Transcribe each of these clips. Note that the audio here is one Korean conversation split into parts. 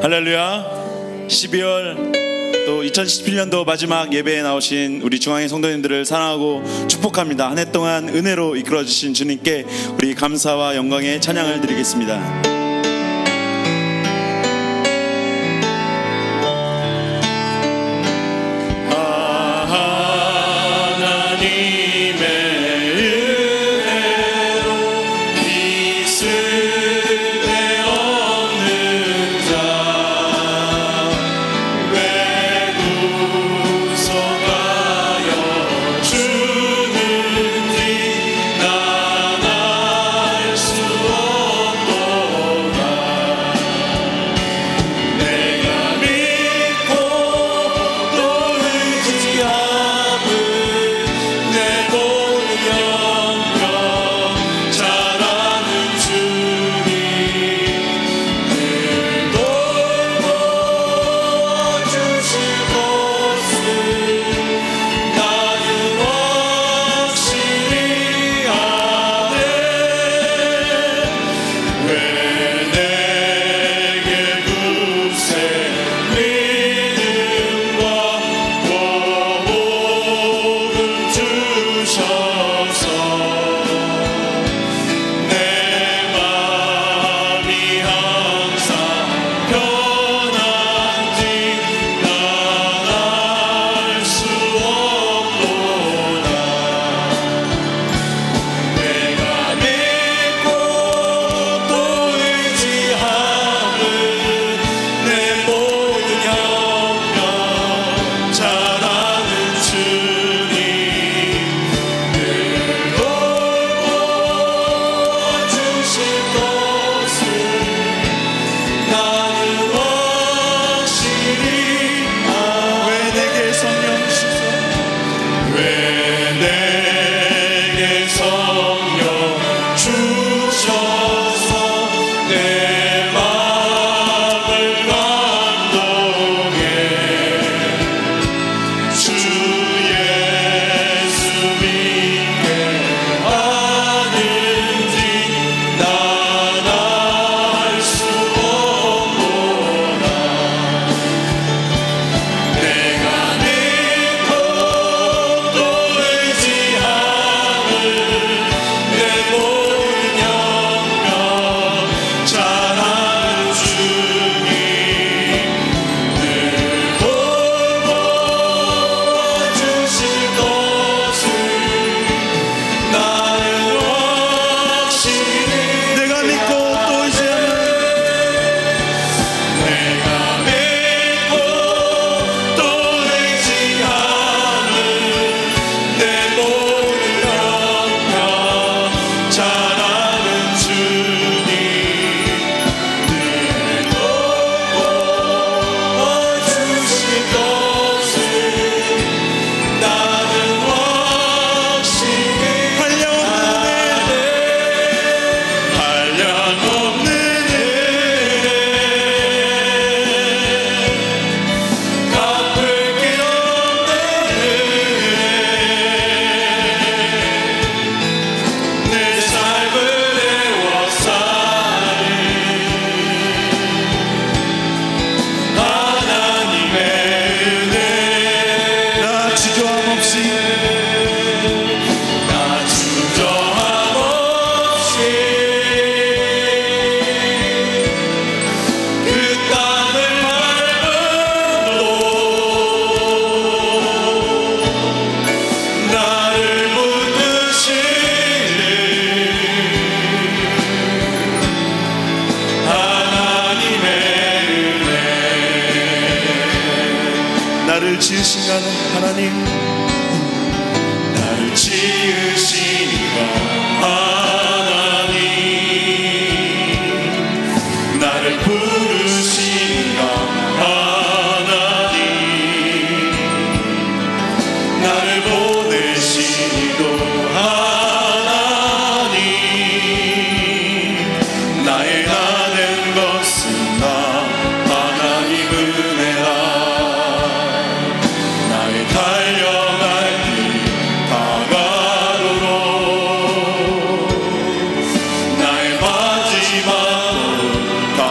할렐루야. 12월 또 2017년도 마지막 예배에 나오신 우리 중앙의 성도님들을 사랑하고 축복합니다. 한 해 동안 은혜로 이끌어 주신 주님께 우리 감사와 영광의 찬양을 드리겠습니다. 나를 지으신 하나님, 나를 지으신 하나님, 나를 부르신 하나님, 나를 보내신 하나님, 나의 가는 것은 나 하나님 은혜라. 달려갈 길 다가로로 나의 마지막으로 다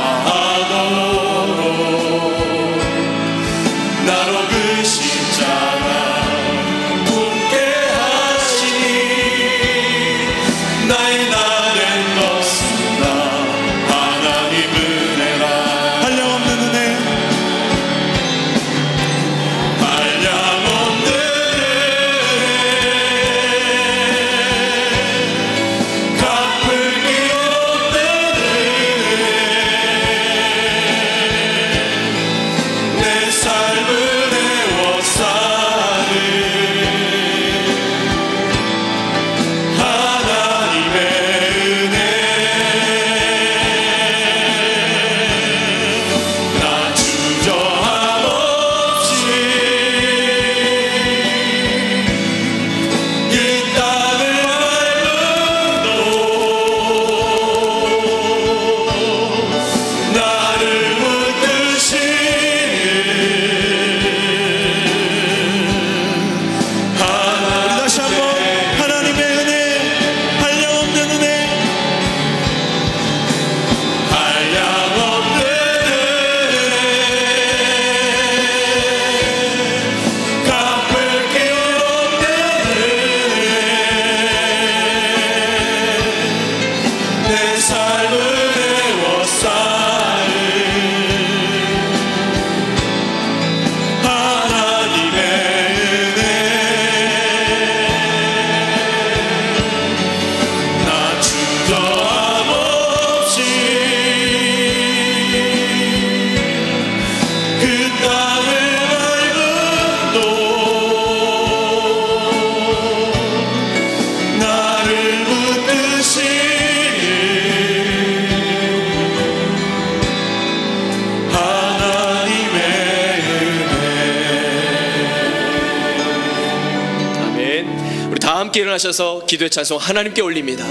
함께 일어나셔서 기도의 찬송 하나님께 올립니다.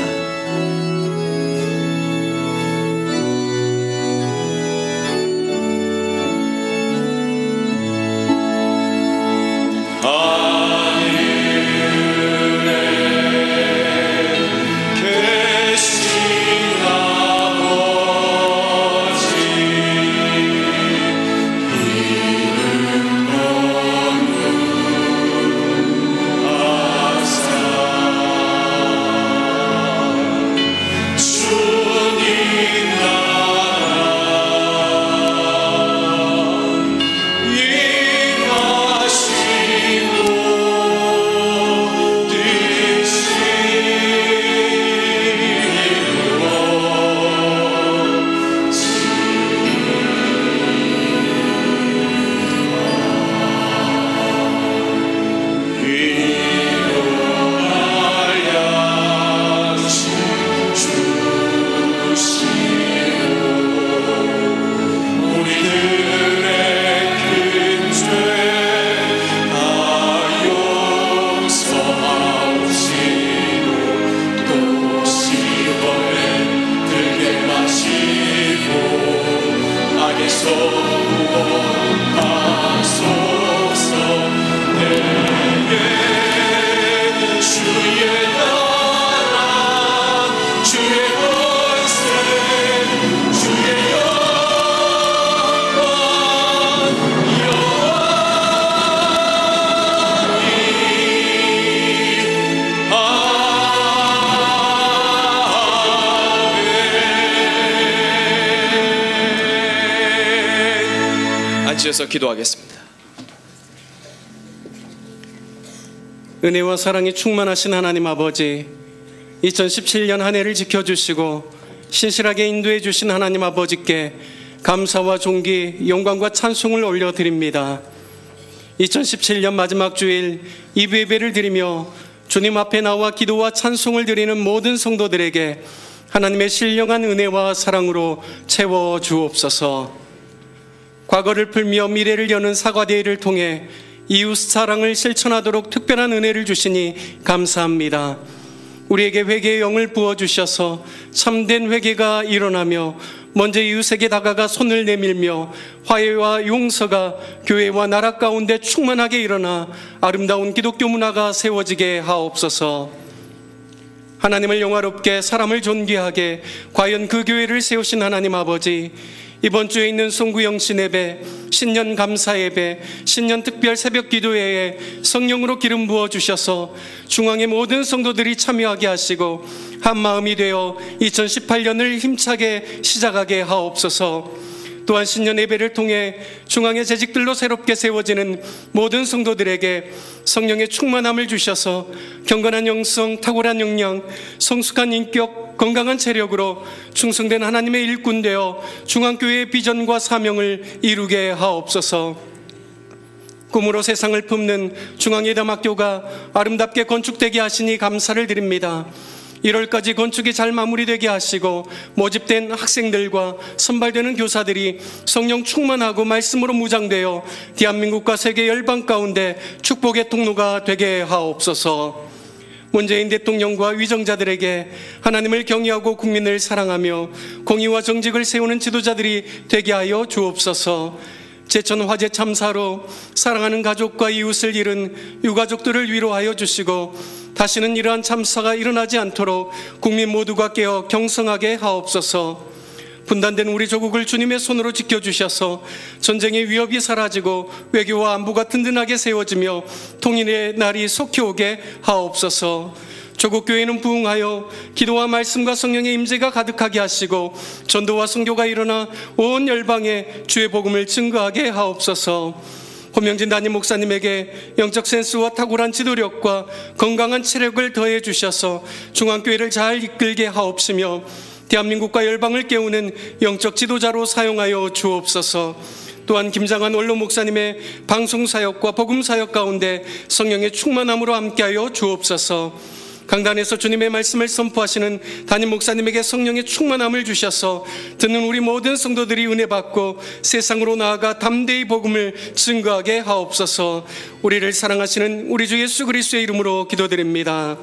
앉으셔서 기도하겠습니다. 은혜와 사랑이 충만하신 하나님 아버지, 2017년 한 해를 지켜주시고 신실하게 인도해 주신 하나님 아버지께 감사와 존귀, 영광과 찬송을 올려드립니다. 2017년 마지막 주일 예배를 드리며 주님 앞에 나와 기도와 찬송을 드리는 모든 성도들에게 하나님의 신령한 은혜와 사랑으로 채워 주옵소서. 과거를 풀며 미래를 여는 사과대회를 통해 이웃 사랑을 실천하도록 특별한 은혜를 주시니 감사합니다. 우리에게 회개의 영을 부어주셔서 참된 회개가 일어나며 먼저 이웃에게 다가가 손을 내밀며 화해와 용서가 교회와 나라 가운데 충만하게 일어나 아름다운 기독교 문화가 세워지게 하옵소서. 하나님을 영화롭게 사람을 존귀하게 과연 그 교회를 세우신 하나님 아버지, 이번 주에 있는 송구영신 예배, 신년 감사 예배, 신년 특별 새벽 기도회에 성령으로 기름 부어 주셔서 중앙의 모든 성도들이 참여하게 하시고 한 마음이 되어 2018년을 힘차게 시작하게 하옵소서. 또한 신년 예배를 통해 중앙의 재직들로 새롭게 세워지는 모든 성도들에게 성령의 충만함을 주셔서 경건한 영성, 탁월한 역량, 성숙한 인격, 건강한 체력으로 충성된 하나님의 일꾼 되어 중앙교회의 비전과 사명을 이루게 하옵소서. 꿈으로 세상을 품는 중앙예담학교가 아름답게 건축되게 하시니 감사를 드립니다. 1월까지 건축이 잘 마무리되게 하시고 모집된 학생들과 선발되는 교사들이 성령 충만하고 말씀으로 무장되어 대한민국과 세계 열방 가운데 축복의 통로가 되게 하옵소서. 문재인 대통령과 위정자들에게 하나님을 경외하고 국민을 사랑하며 공의와 정직을 세우는 지도자들이 되게 하여 주옵소서. 제천 화재 참사로 사랑하는 가족과 이웃을 잃은 유가족들을 위로하여 주시고 다시는 이러한 참사가 일어나지 않도록 국민 모두가 깨어 경성하게 하옵소서. 분단된 우리 조국을 주님의 손으로 지켜주셔서 전쟁의 위협이 사라지고 외교와 안보가 든든하게 세워지며 통일의 날이 속히 오게 하옵소서. 조국 교회는 부흥하여 기도와 말씀과 성령의 임재가 가득하게 하시고 전도와 선교가 일어나 온 열방에 주의 복음을 증거하게 하옵소서. 호명진 담임 목사님에게 영적 센스와 탁월한 지도력과 건강한 체력을 더해 주셔서 중앙교회를 잘 이끌게 하옵시며 대한민국과 열방을 깨우는 영적 지도자로 사용하여 주옵소서. 또한 김장한 원로 목사님의 방송사역과 복음사역 가운데 성령의 충만함으로 함께하여 주옵소서. 강단에서 주님의 말씀을 선포하시는 담임 목사님에게 성령의 충만함을 주셔서 듣는 우리 모든 성도들이 은혜 받고 세상으로 나아가 담대히 복음을 증거하게 하옵소서. 우리를 사랑하시는 우리 주 예수 그리스도의 이름으로 기도드립니다.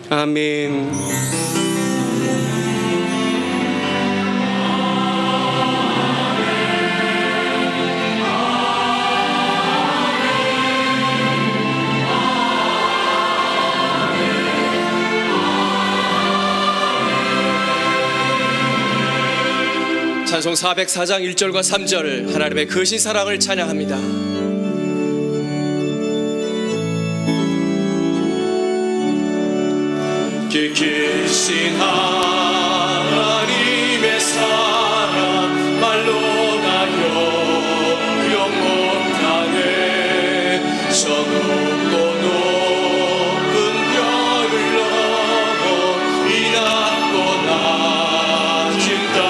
아멘. 찬송 404장 1절과 3절 하나님의 거신 사랑을 찬양합니다. 깊으신 하나님의 사랑 말로 다 표현 못하네. 저 높고 높은 별을 넘어 이 낮고 낮은 땅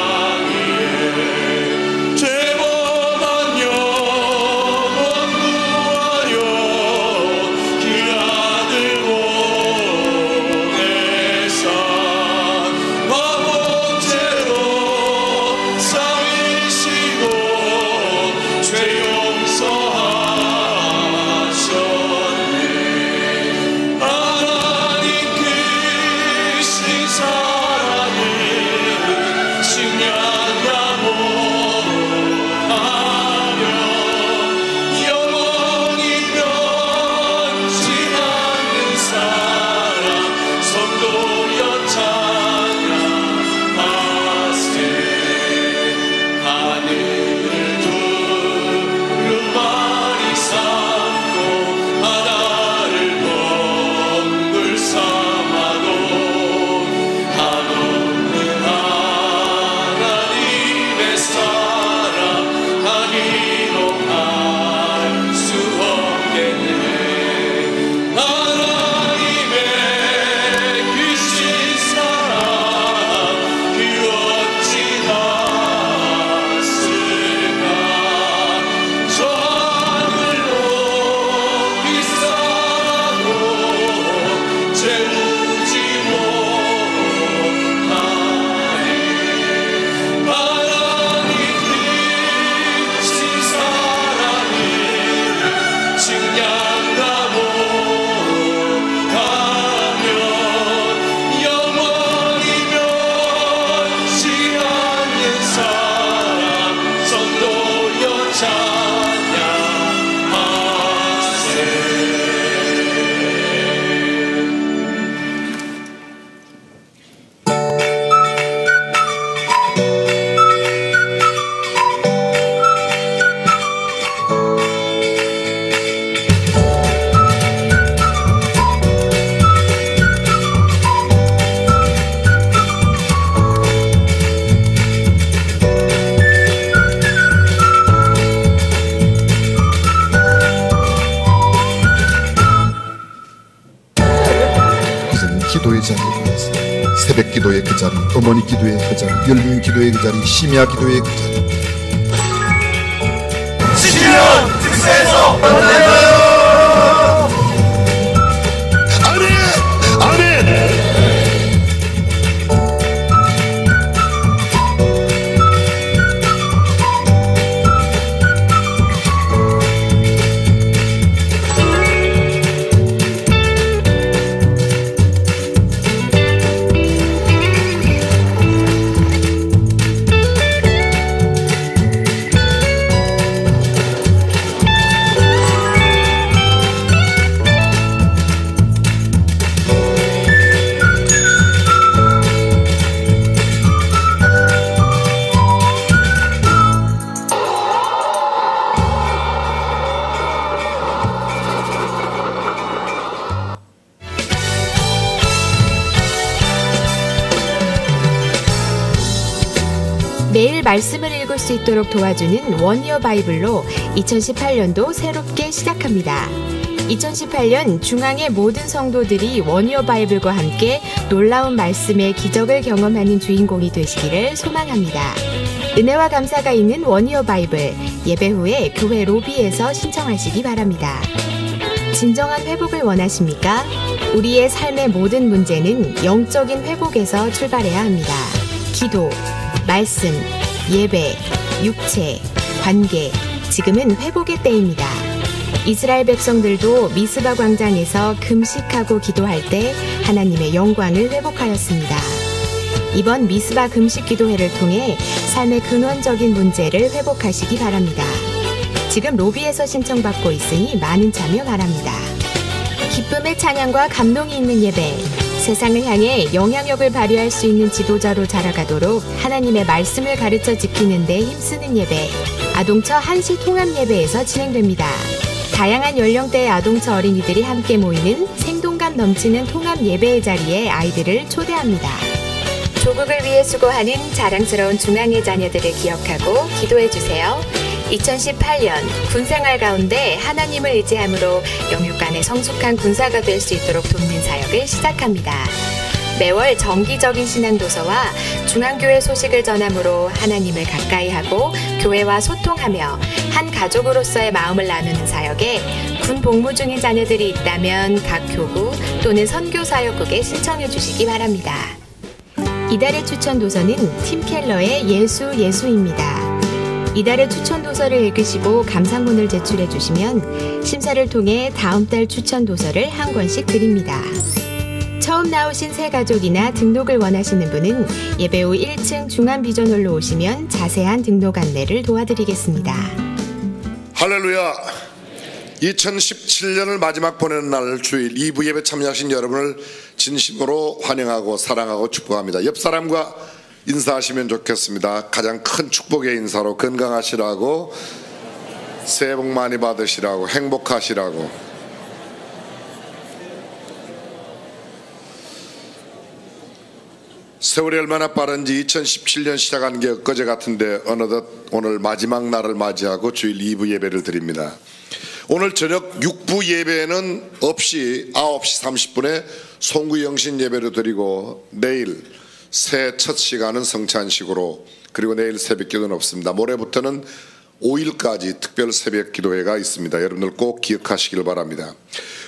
죄범한 영혼 구하여 그 아들 보내사 바보죄로 삼위시고 죄 용서하셨네. 하나님 크신 사랑을 증명하고 영원히 변치 않는 사랑 성도여 찬양하세. 하늘을 두루마리 삼고 바다를 덩굴 삼아도 한없는 하나님의 사랑 하기로 할 수 없겠네. 하나님의 크신 사랑 그 어찌 닿았을까. 저 하늘로 비싸도 채우지 못하리. 하나님 크신 사랑을 증량하고 가면 영원히 변치 않는 사랑 성도여 찬양하세. 이제는 기도의 자리에 있어. 새벽 기도의 그 자리, 어머니 기도의 그 자리, 열린 기도의 그 자리, 심야 기도의 그 자리. 시편 특세에서 만나요. 아멘, 아멘. 매일 말씀을 읽을 수 있도록 도와주는 원이어 바이블로 2018년도 새롭게 시작합니다. 2018년 중앙의 모든 성도들이 원이어 바이블과 함께 놀라운 말씀의 기적을 경험하는 주인공이 되시기를 소망합니다. 은혜와 감사가 있는 원이어 바이블, 예배 후에 교회 로비에서 신청하시기 바랍니다. 진정한 회복을 원하십니까? 우리의 삶의 모든 문제는 영적인 회복에서 출발해야 합니다. 기도, 말씀, 예배, 육체, 관계, 지금은 회복의 때입니다. 이스라엘 백성들도 미스바 광장에서 금식하고 기도할 때 하나님의 영광을 회복하였습니다. 이번 미스바 금식 기도회를 통해 삶의 근원적인 문제를 회복하시기 바랍니다. 지금 로비에서 신청받고 있으니 많은 참여 바랍니다. 기쁨의 찬양과 감동이 있는 예배, 세상을 향해 영향력을 발휘할 수 있는 지도자로 자라가도록 하나님의 말씀을 가르쳐 지키는 데 힘쓰는 예배, 아동처 한시 통합 예배에서 진행됩니다. 다양한 연령대의 아동처 어린이들이 함께 모이는 생동감 넘치는 통합 예배의 자리에 아이들을 초대합니다. 조국을 위해 수고하는 자랑스러운 중앙의 자녀들을 기억하고 기도해주세요. 2018년 군생활 가운데 하나님을 의지함으로 영육간의 성숙한 군사가 될 수 있도록 돕는 사역을 시작합니다. 매월 정기적인 신앙도서와 중앙교회 소식을 전함으로 하나님을 가까이 하고 교회와 소통하며 한 가족으로서의 마음을 나누는 사역에 군 복무 중인 자녀들이 있다면 각 교구 또는 선교사역국에 신청해 주시기 바랍니다. 이달의 추천 도서는 팀 켈러의 예수입니다. 이달의 추천 도서를 읽으시고 감상문을 제출해 주시면 심사를 통해 다음 달 추천 도서를 한 권씩 드립니다. 처음 나오신 새 가족이나 등록을 원하시는 분은 예배 후 1층 중앙비전홀로 오시면 자세한 등록 안내를 도와드리겠습니다. 할렐루야. 2017년을 마지막 보내는 날 주일 2부 예배 참여하신 여러분을 진심으로 환영하고 사랑하고 축복합니다. 옆 사람과 인사하시면 좋겠습니다. 가장 큰 축복의 인사로 건강하시라고, 새해 복 많이 받으시라고, 행복하시라고. 세월이 얼마나 빠른지 2017년 시작한 게 엊그제 같은데 어느덧 오늘 마지막 날을 맞이하고 주일 2부 예배를 드립니다. 오늘 저녁 6부 예배는 없이 9시 30분에 송구영신 예배를 드리고 내일 새 첫 시간은 성찬식으로, 그리고 내일 새벽기도는 없습니다. 모레부터는 5일까지 특별 새벽 기도회가 있습니다. 여러분들 꼭 기억하시길 바랍니다.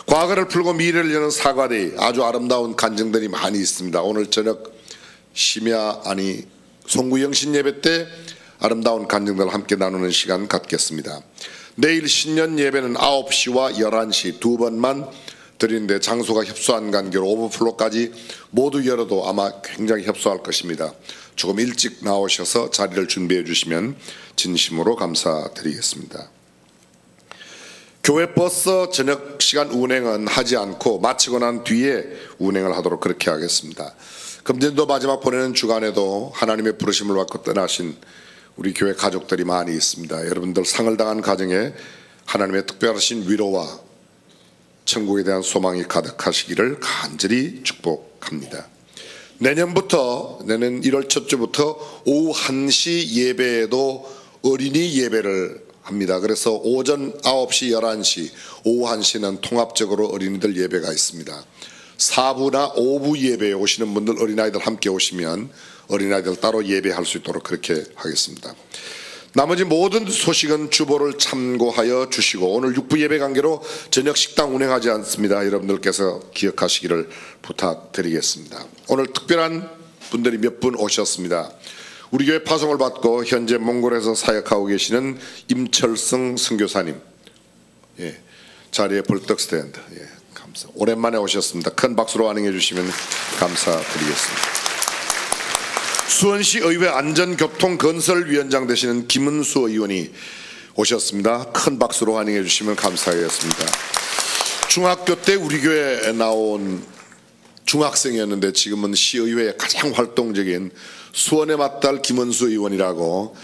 과거를 풀고 미래를 여는 사과데이, 아주 아름다운 간증들이 많이 있습니다. 오늘 저녁 심야 송구영신 예배 때 아름다운 간증들을 함께 나누는 시간 갖겠습니다. 내일 신년 예배는 9시와 11시 두 번만 드리는데 장소가 협소한 관계로 오버플로까지 모두 열어도 아마 굉장히 협소할 것입니다. 조금 일찍 나오셔서 자리를 준비해 주시면 진심으로 감사드리겠습니다. 교회 버스 저녁 시간 운행은 하지 않고 마치고 난 뒤에 운행을 하도록 그렇게 하겠습니다. 금년도 마지막 보내는 주간에도 하나님의 부르심을 받고 떠나신 우리 교회 가족들이 많이 있습니다. 여러분들 상을 당한 가정에 하나님의 특별하신 위로와 천국에 대한 소망이 가득하시기를 간절히 축복합니다. 내년 1월 첫 주부터 오후 1시 예배에도 어린이 예배를 합니다. 그래서 오전 9시, 11시, 오후 1시는 통합적으로 어린이들 예배가 있습니다. 4부나 5부 예배에 오시는 분들, 어린아이들 함께 오시면 어린아이들 따로 예배할 수 있도록 그렇게 하겠습니다. 나머지 모든 소식은 주보를 참고하여 주시고, 오늘 6부 예배 관계로 저녁 식당 운행하지 않습니다. 여러분들께서 기억하시기를 부탁드리겠습니다. 오늘 특별한 분들이 몇 분 오셨습니다. 우리 교회 파송을 받고 현재 몽골에서 사역하고 계시는 임철승 선교사님, 자리에 벌떡 스탠드. 감사. 오랜만에 오셨습니다. 큰 박수로 환영해 주시면 감사드리겠습니다. 수원시 의회 안전교통건설위원장 되시는 김은수 의원이 오셨습니다. 큰 박수로 환영해 주시면 감사하겠습니다. 중학교 때 우리 교회에 나온 중학생이었는데 지금은 시의회의 가장 활동적인 수원의 맏딸 김은수 의원이라고,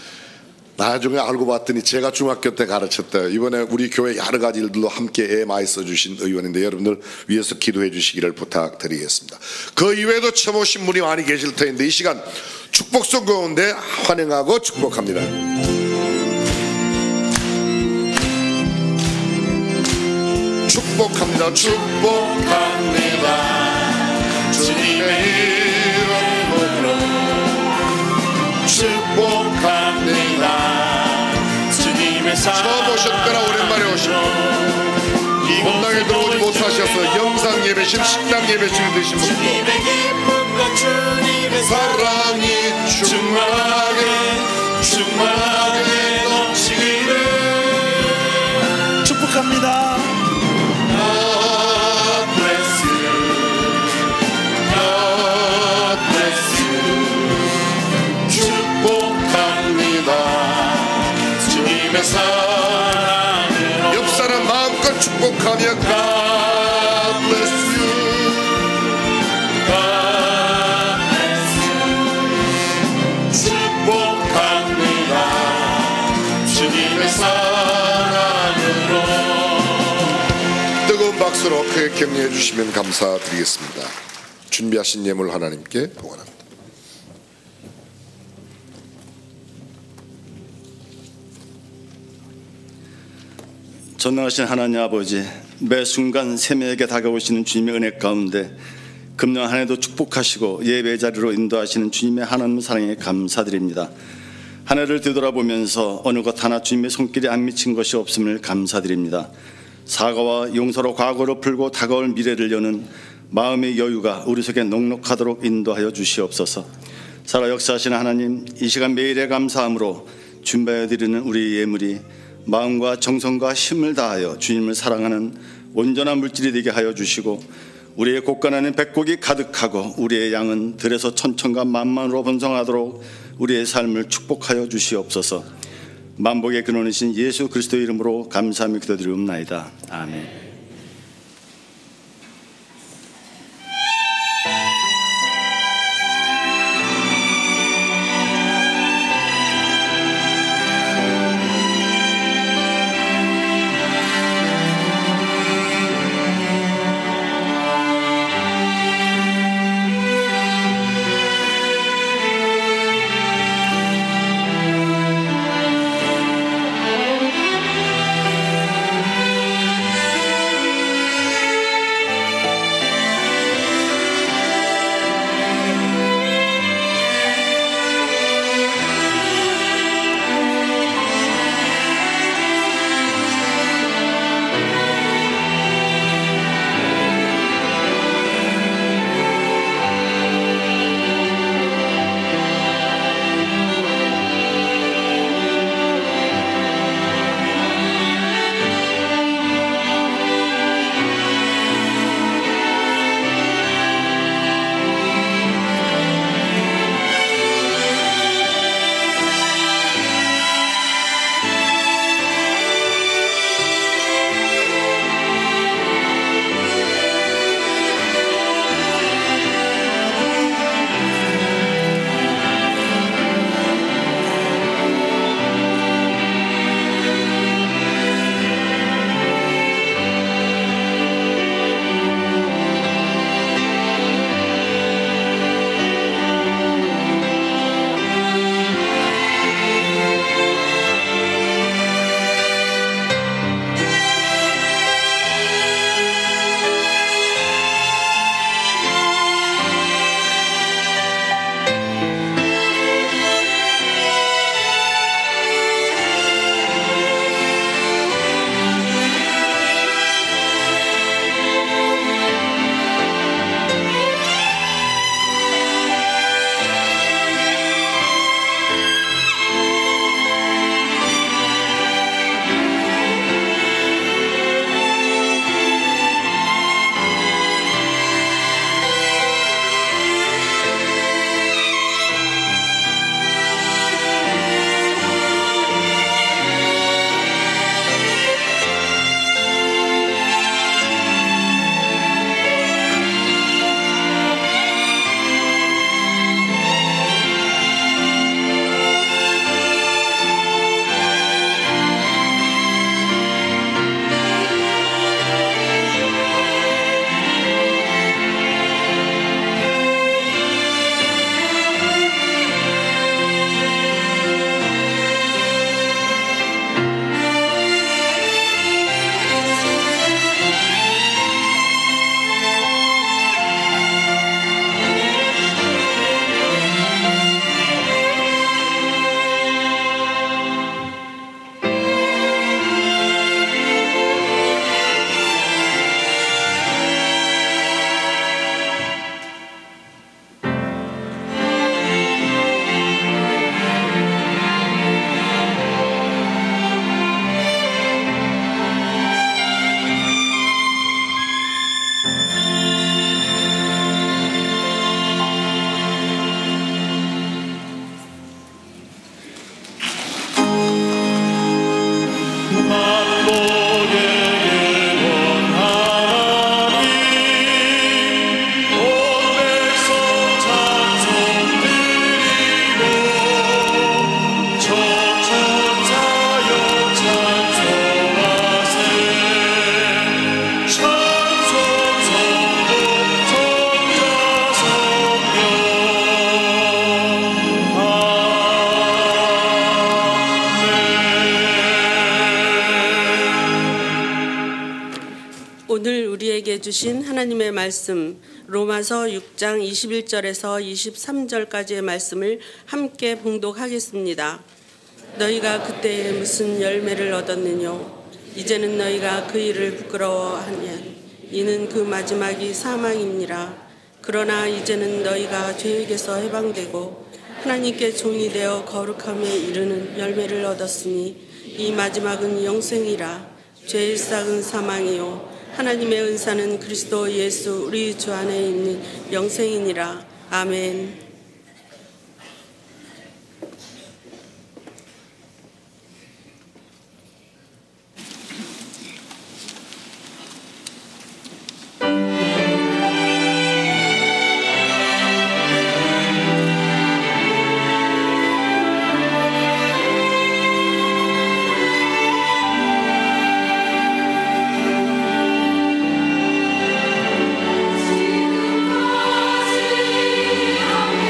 나중에 알고 봤더니 제가 중학교 때 가르쳤다. 이번에 우리 교회 여러 가지 일들로 함께 애 많이 써주신 의원인데 여러분들 위해서 기도해 주시기를 부탁드리겠습니다. 그 이외에도 처음 오신 분이 많이 계실 텐데 이 시간 축복성 가운데 환영하고 축복합니다. 축복합니다. 축복합니다. 주님의 이름으로 축복합니다. 주님의 사랑 처음 오셨거나 오랜만에 오신 본당에 들어오지 못하셔서 영상 예배실 식당 예배실에 되신 분들 주님의 기쁨과 주님의 사랑이 충만하게 넘치기를 축복합니다. God bless you. God bless you. 축복합니다. 주님의 사랑으로 옆 사람 마음껏 축복하며 God bless you. God bless you. 축복합니다. 주님의 사랑으로. 뜨거운 박수로 크게 격려해 주시면 감사드리겠습니다. 준비하신 예물 하나님께 보관합니다. 전능하신 하나님 아버지, 매 순간 세명에게 다가오시는 주님의 은혜 가운데 금년 한 해도 축복하시고 예배 자리로 인도하시는 주님의 하나님 사랑에 감사드립니다. 한 해를 되돌아보면서 어느 것 하나 주님의 손길이 안 미친 것이 없음을 감사드립니다. 사과와 용서로 과거를 풀고 다가올 미래를 여는 마음의 여유가 우리 속에 넉넉하도록 인도하여 주시옵소서. 살아 역사하시는 하나님, 이 시간 매일의 감사함으로 준비하여 드리는 우리 예물이 마음과 정성과 힘을 다하여 주님을 사랑하는 온전한 물질이 되게 하여 주시고, 우리의 곳간에는 백곡이 가득하고 우리의 양은 들에서 천천과 만만으로 번성하도록 우리의 삶을 축복하여 주시옵소서. 만복의 근원이신 예수 그리스도의 이름으로 감사하며 기도드리옵나이다. 아멘. 오늘 우리에게 주신 하나님의 말씀 로마서 6장 21절에서 23절까지의 말씀을 함께 봉독하겠습니다. 너희가 그때에 무슨 열매를 얻었느뇨? 이제는 너희가 그 일을 부끄러워하냐? 이는 그 마지막이 사망이니라. 그러나 이제는 너희가 죄에게서 해방되고 하나님께 종이 되어 거룩함에 이르는 열매를 얻었으니 이 마지막은 영생이라. 죄의 싹은 사망이요 하나님의 은사는 그리스도 예수 우리 주 안에 있는 영생이니라. 아멘. 지금까지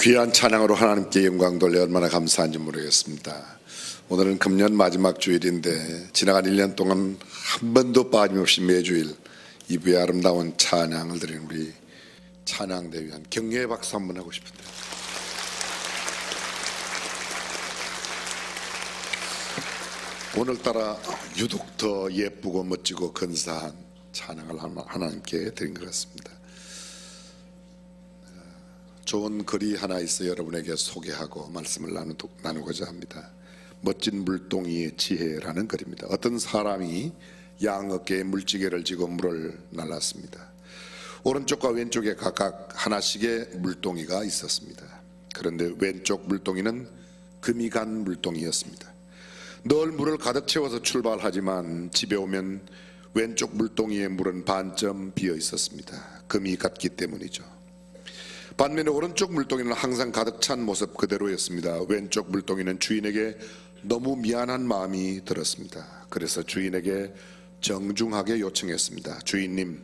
귀한 찬양으로 하나님께 영광 돌려 얼마나 감사한지 모르겠습니다. 오늘은 금년 마지막 주일인데 지나간 1년 동안 한 번도 빠짐없이 매주일 이부의 아름다운 찬양을 드리는 우리 찬양대 위한 격려의 박수 한번 하고 싶은데, 오늘따라 유독 더 예쁘고 멋지고 근사한 찬양을 하나님께 드린 것 같습니다. 좋은 글이 하나 있어 여러분에게 소개하고 말씀을 나누고자 합니다. 멋진 물동이의 지혜라는 글입니다. 어떤 사람이 양 어깨에 물지개를 쥐고 물을 날랐습니다. 오른쪽과 왼쪽에 각각 하나씩의 물동이가 있었습니다. 그런데 왼쪽 물동이는 금이 간 물동이였습니다. 늘 물을 가득 채워서 출발하지만 집에 오면 왼쪽 물동이의 물은 반쯤 비어 있었습니다. 금이 갔기 때문이죠. 반면에 오른쪽 물동이는 항상 가득 찬 모습 그대로였습니다. 왼쪽 물동이는 주인에게 너무 미안한 마음이 들었습니다. 그래서 주인에게 정중하게 요청했습니다. 주인님,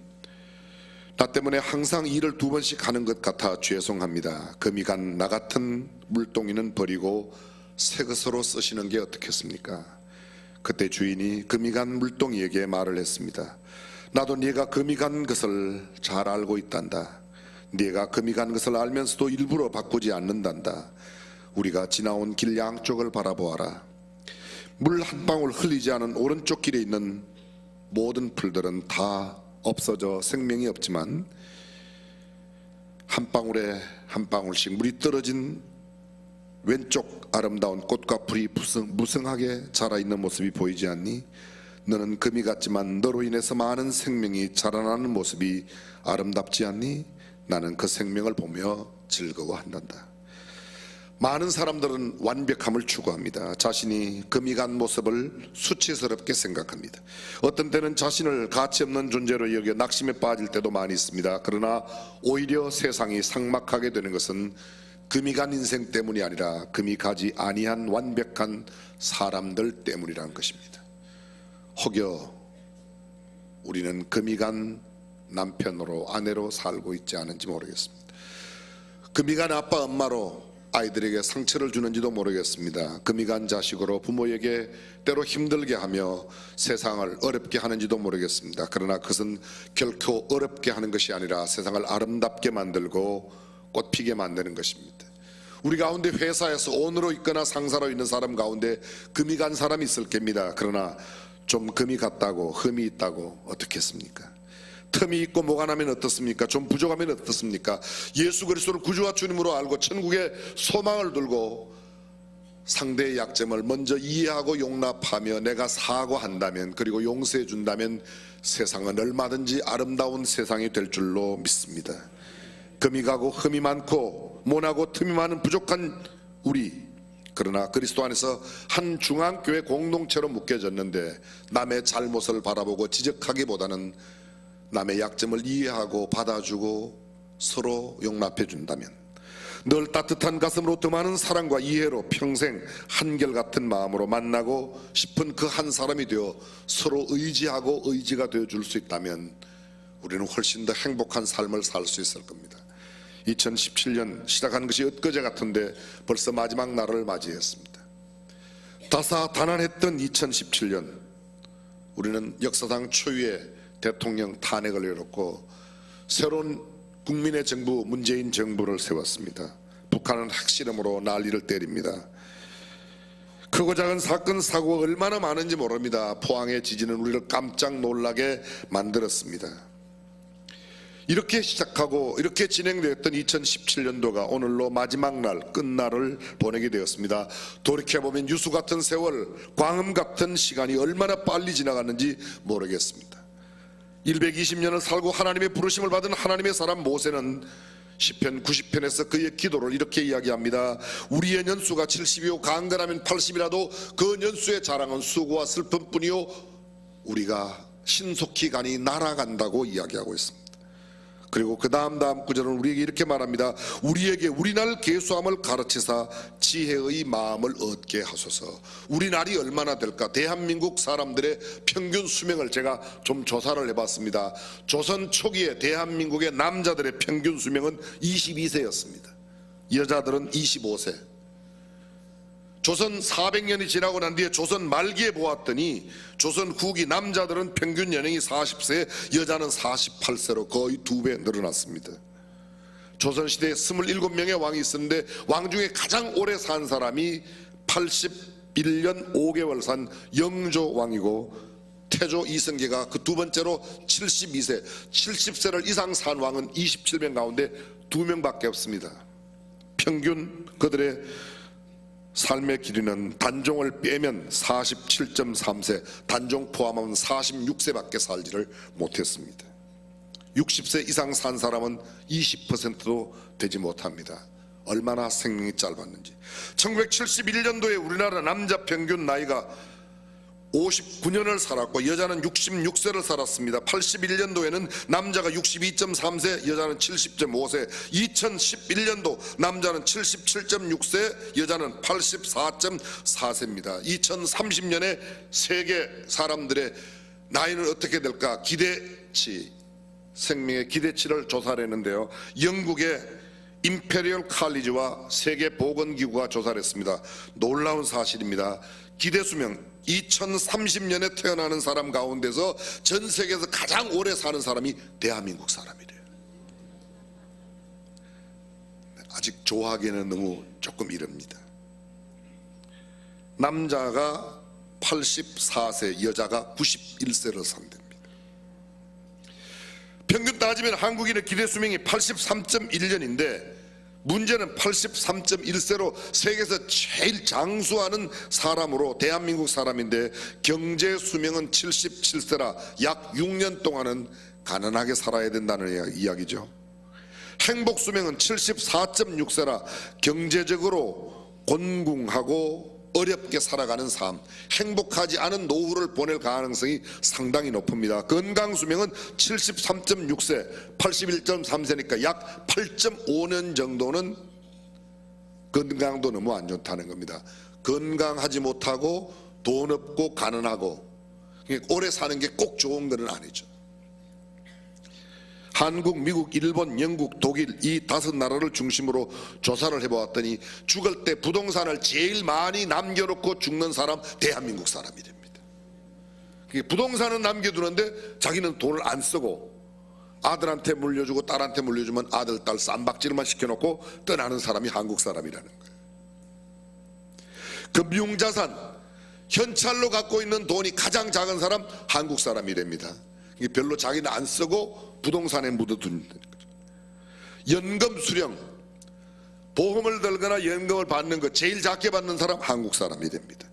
나 때문에 항상 일을 2번씩 하는 것 같아 죄송합니다. 금이 간 나 같은 물동이는 버리고 새 것으로 쓰시는 게 어떻겠습니까? 그때 주인이 금이 간 물동이에게 말을 했습니다. 나도 네가 금이 간 것을 잘 알고 있단다. 네가 금이 간 것을 알면서도 일부러 바꾸지 않는단다. 우리가 지나온 길 양쪽을 바라보아라. 물 한 방울 흘리지 않은 오른쪽 길에 있는 모든 풀들은 다 없어져 생명이 없지만 한 방울에 한 방울씩 물이 떨어진 왼쪽 아름다운 꽃과 풀이 무성하게 자라있는 모습이 보이지 않니? 너는 금이 같지만 너로 인해서 많은 생명이 자라나는 모습이 아름답지 않니? 나는 그 생명을 보며 즐거워한단다. 많은 사람들은 완벽함을 추구합니다. 자신이 금이 간 모습을 수치스럽게 생각합니다. 어떤 때는 자신을 가치없는 존재로 여겨 낙심에 빠질 때도 많이 있습니다. 그러나 오히려 세상이 삭막하게 되는 것은 금이 간 인생 때문이 아니라 금이 가지 아니한 완벽한 사람들 때문이라는 것입니다. 혹여 우리는 금이 간 남편으로 아내로 살고 있지 않은지 모르겠습니다. 금이 간 아빠 엄마로 아이들에게 상처를 주는지도 모르겠습니다. 금이 간 자식으로 부모에게 때로 힘들게 하며 세상을 어렵게 하는지도 모르겠습니다. 그러나 그것은 결코 어렵게 하는 것이 아니라 세상을 아름답게 만들고 꽃피게 만드는 것입니다. 우리 가운데 회사에서 오너로 있거나 상사로 있는 사람 가운데 금이 간 사람이 있을 겁니다. 그러나 좀 금이 갔다고 흠이 있다고 어떻겠습니까? 틈이 있고 뭐가 나면 어떻습니까? 좀 부족하면 어떻습니까? 예수 그리스도를 구주와 주님으로 알고 천국의 소망을 들고 상대의 약점을 먼저 이해하고 용납하며 내가 사과한다면, 그리고 용서해 준다면 세상은 얼마든지 아름다운 세상이 될 줄로 믿습니다. 금이 가고 흠이 많고 모나고 틈이 많은 부족한 우리, 그러나 그리스도 안에서 한 중앙교회 공동체로 묶여졌는데 남의 잘못을 바라보고 지적하기보다는 남의 약점을 이해하고 받아주고 서로 용납해 준다면, 늘 따뜻한 가슴으로 더 많은 사랑과 이해로 평생 한결같은 마음으로 만나고 싶은 그 한 사람이 되어 서로 의지하고 의지가 되어 줄 수 있다면 우리는 훨씬 더 행복한 삶을 살 수 있을 겁니다. 2017년 시작한 것이 엊그제 같은데 벌써 마지막 날을 맞이했습니다. 다사다난했던 2017년, 우리는 역사상 초유의 대통령 탄핵을 이뤘고 새로운 국민의 정부 문재인 정부를 세웠습니다. 북한은 핵실험으로 난리를 때립니다. 크고 작은 사건 사고가 얼마나 많은지 모릅니다. 포항의 지진은 우리를 깜짝 놀라게 만들었습니다. 이렇게 시작하고 이렇게 진행되었던 2017년도가 오늘로 마지막 날, 끝날을 보내게 되었습니다. 돌이켜보면 유수 같은 세월, 광음 같은 시간이 얼마나 빨리 지나갔는지 모르겠습니다. 120년을 살고 하나님의 부르심을 받은 하나님의 사람 모세는 시편 90편에서 그의 기도를 이렇게 이야기합니다. 우리의 년수가 70이요 강건하면 80이라도 그 년수의 자랑은 수고와 슬픔뿐이요 우리가 신속히 가니 날아간다고 이야기하고 있습니다. 그리고 그 다음 구절은 우리에게 이렇게 말합니다. 우리에게 우리날 계수함을 가르치사 지혜의 마음을 얻게 하소서. 우리 날이 얼마나 될까? 대한민국 사람들의 평균 수명을 제가 좀 조사를 해봤습니다. 조선 초기에 대한민국의 남자들의 평균 수명은 22세였습니다. 여자들은 25세. 조선 400년이 지나고 난 뒤에 조선 말기에 보았더니 조선 후기 남자들은 평균 연령이 40세, 여자는 48세로 거의 2배 늘어났습니다. 조선시대에 27명의 왕이 있었는데 왕 중에 가장 오래 산 사람이 81년 5개월 산 영조왕이고, 태조 이성계가 그 두 번째로 72세, 70세를 이상 산 왕은 27명 가운데 2명밖에 없습니다. 평균 그들의 삶의 길이는 단종을 빼면 47.3세, 단종 포함하면 46세밖에 살지를 못했습니다. 60세 이상 산 사람은 20%도 되지 못합니다. 얼마나 생명이 짧았는지. 1971년도에 우리나라 남자 평균 나이가 59년을 살았고 여자는 66세를 살았습니다. 81년도에는 남자가 62.3세, 여자는 70.5세. 2011년도 남자는 77.6세, 여자는 84.4세입니다. 2030년에 세계 사람들의 나이는 어떻게 될까? 기대치, 생명의 기대치를 조사를 했는데요, 영국의 임페리얼 칼리지와 세계보건기구가 조사를 했습니다. 놀라운 사실입니다. 기대수명, 2030년에 태어나는 사람 가운데서 전 세계에서 가장 오래 사는 사람이 대한민국 사람이래요. 아직 좋아하기에는 너무 조금 이릅니다. 남자가 84세, 여자가 91세를 산답니다. 평균 따지면 한국인의 기대수명이 83.1년인데 문제는 83.1세로 세계에서 제일 장수하는 사람으로 대한민국 사람인데 경제 수명은 77세라 약 6년 동안은 가난하게 살아야 된다는 이야기죠. 행복 수명은 74.6세라 경제적으로 곤궁하고 어렵게 살아가는 삶, 행복하지 않은 노후를 보낼 가능성이 상당히 높습니다. 건강 수명은 73.6세, 81.3세니까 약 8.5년 정도는 건강도 너무 안 좋다는 겁니다. 건강하지 못하고 돈 없고 가난하고 오래 사는 게 꼭 좋은 건 아니죠. 한국, 미국, 일본, 영국, 독일 이 5나라를 중심으로 조사를 해보았더니 죽을 때 부동산을 제일 많이 남겨놓고 죽는 사람 대한민국 사람이 됩니다. 부동산은 남겨두는데 자기는 돈을 안 쓰고 아들한테 물려주고 딸한테 물려주면 아들, 딸 쌈박질만 시켜놓고 떠나는 사람이 한국 사람이라는 거예요. 금융자산, 현찰로 갖고 있는 돈이 가장 작은 사람 한국 사람이 됩니다. 별로 자기는 안 쓰고 부동산에 묻어둔다는 거죠. 연금 수령, 보험을 들거나 연금을 받는 거 제일 작게 받는 사람 한국 사람이 됩니다.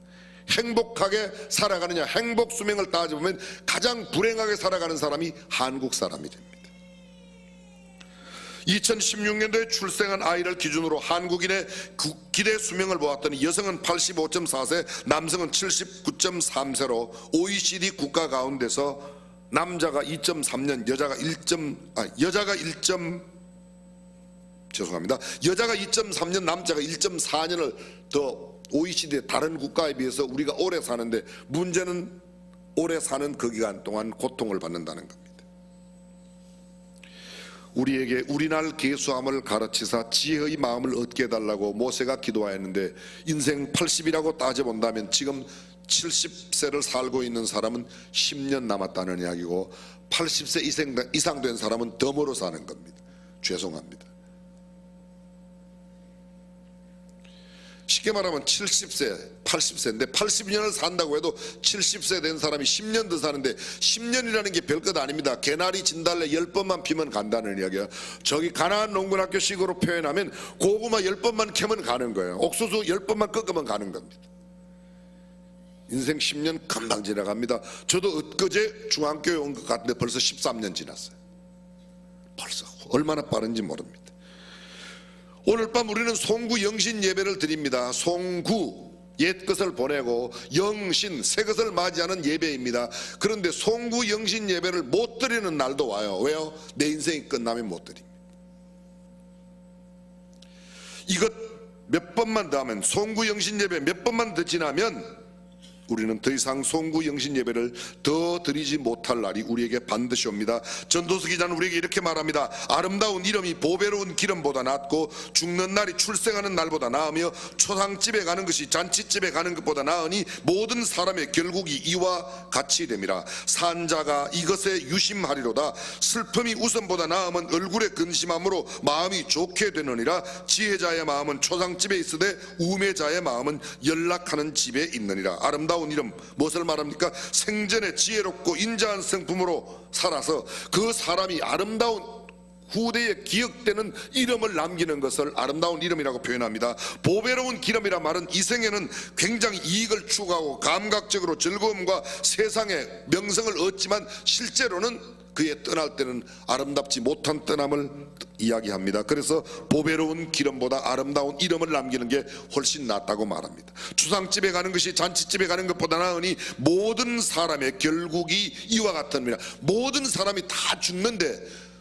행복하게 살아가느냐, 행복 수명을 따져보면 가장 불행하게 살아가는 사람이 한국 사람이 됩니다. 2016년도에 출생한 아이를 기준으로 한국인의 기대 수명을 보았더니 여성은 85.4세, 남성은 79.3세로 OECD 국가 가운데서 남자가 2.3년, 여자가 2.3년, 남자가 1.4년을 더 OECD 다른 국가에 비해서 우리가 오래 사는데 문제는 오래 사는 그 기간 동안 고통을 받는다는 겁니다. 우리에게 우리날 계수함을 가르치사 지혜의 마음을 얻게 해달라고 모세가 기도하였는데 인생 80이라고 따져본다면 지금 70세를 살고 있는 사람은 10년 남았다는 이야기고 80세 이상 된 사람은 더 멀어 사는 겁니다. 죄송합니다. 쉽게 말하면 70세, 80세인데 80년을 산다고 해도 70세 된 사람이 10년 더 사는데 10년이라는 게 별것 아닙니다. 개나리 진달래 10번만 피면 간다는 이야기야. 저기 가나안 농군학교식으로 표현하면 고구마 10번만 캐면 가는 거예요. 옥수수 10번만 꺾으면 가는 겁니다. 인생 10년 금방 지나갑니다. 저도 엊그제 중앙교회 온 것 같은데 벌써 13년 지났어요. 벌써 얼마나 빠른지 모릅니다. 오늘 밤 우리는 송구 영신 예배를 드립니다. 송구 옛것을 보내고 영신 새것을 맞이하는 예배입니다. 그런데 송구 영신 예배를 못 드리는 날도 와요. 왜요? 내 인생이 끝나면 못 드립니다. 이것 몇 번만 더 하면, 송구 영신 예배 몇 번만 더 지나면 우리는 더 이상 송구 영신 예배를 더 드리지 못할 날이 우리에게 반드시 옵니다. 전도서 기자는 우리에게 이렇게 말합니다. 아름다운 이름이 보배로운 기름보다 낫고 죽는 날이 출생하는 날보다 나으며 초상집에 가는 것이 잔치집에 가는 것보다 나으니 모든 사람의 결국이 이와 같이 됨이라. 산자가 이것에 유심하리로다. 슬픔이 웃음보다 나으면 얼굴에 근심함으로 마음이 좋게 되느니라. 지혜자의 마음은 초상집에 있으되 우매자의 마음은 연락하는 집에 있느니라. 아름다운 이름, 무엇을 말합니까? 생전에 지혜롭고 인자한 성품으로 살아서 그 사람이 아름다운 후대에 기억되는 이름을 남기는 것을 아름다운 이름이라고 표현합니다. 보배로운 기름이라 말은 이 생에는 굉장히 이익을 추구하고 감각적으로 즐거움과 세상의 명성을 얻지만 실제로는 그의 떠날 때는 아름답지 못한 떠남을 이야기합니다. 그래서 보배로운 기름보다 아름다운 이름을 남기는 게 훨씬 낫다고 말합니다. 추상집에 가는 것이 잔치집에 가는 것보다 나으니 모든 사람의 결국이 이와 같습니다. 모든 사람이 다 죽는데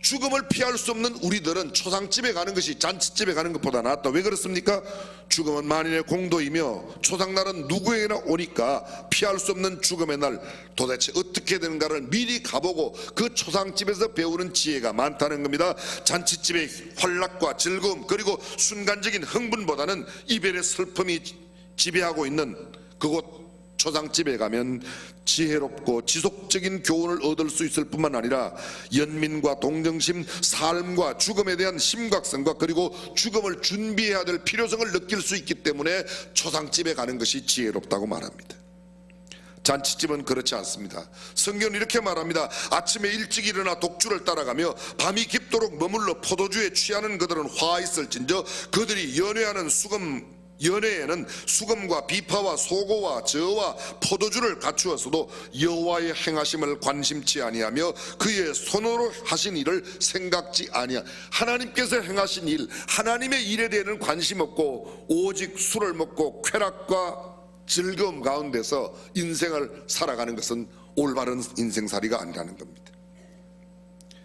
죽음을 피할 수 없는 우리들은 초상집에 가는 것이 잔치집에 가는 것보다 낫다. 왜 그렇습니까? 죽음은 만인의 공도이며 초상날은 누구에게나 오니까 피할 수 없는 죽음의 날 도대체 어떻게 되는가를 미리 가보고 그 초상집에서 배우는 지혜가 많다는 겁니다. 잔치집의欢楽과 즐거움 그리고 순간적인 흥분보다는 이별의 슬픔이 지배하고 있는 그곳 초상집에 가면 지혜롭고 지속적인 교훈을 얻을 수 있을 뿐만 아니라 연민과 동정심, 삶과 죽음에 대한 심각성과 그리고 죽음을 준비해야 될 필요성을 느낄 수 있기 때문에 초상집에 가는 것이 지혜롭다고 말합니다. 잔치집은 그렇지 않습니다. 성경은 이렇게 말합니다. 아침에 일찍 일어나 독주를 따라가며 밤이 깊도록 머물러 포도주에 취하는 그들은 화 있을진저 그들이 연회에는 수금과 비파와 소고와 저와 포도주를 갖추었어도 여호와의 행하심을 관심치 아니하며 그의 손으로 하신 일을 생각지 아니하. 하나님께서 행하신 일, 하나님의 일에 대해서는 관심 없고 오직 술을 먹고 쾌락과 즐거움 가운데서 인생을 살아가는 것은 올바른 인생살이가 아니라는 겁니다.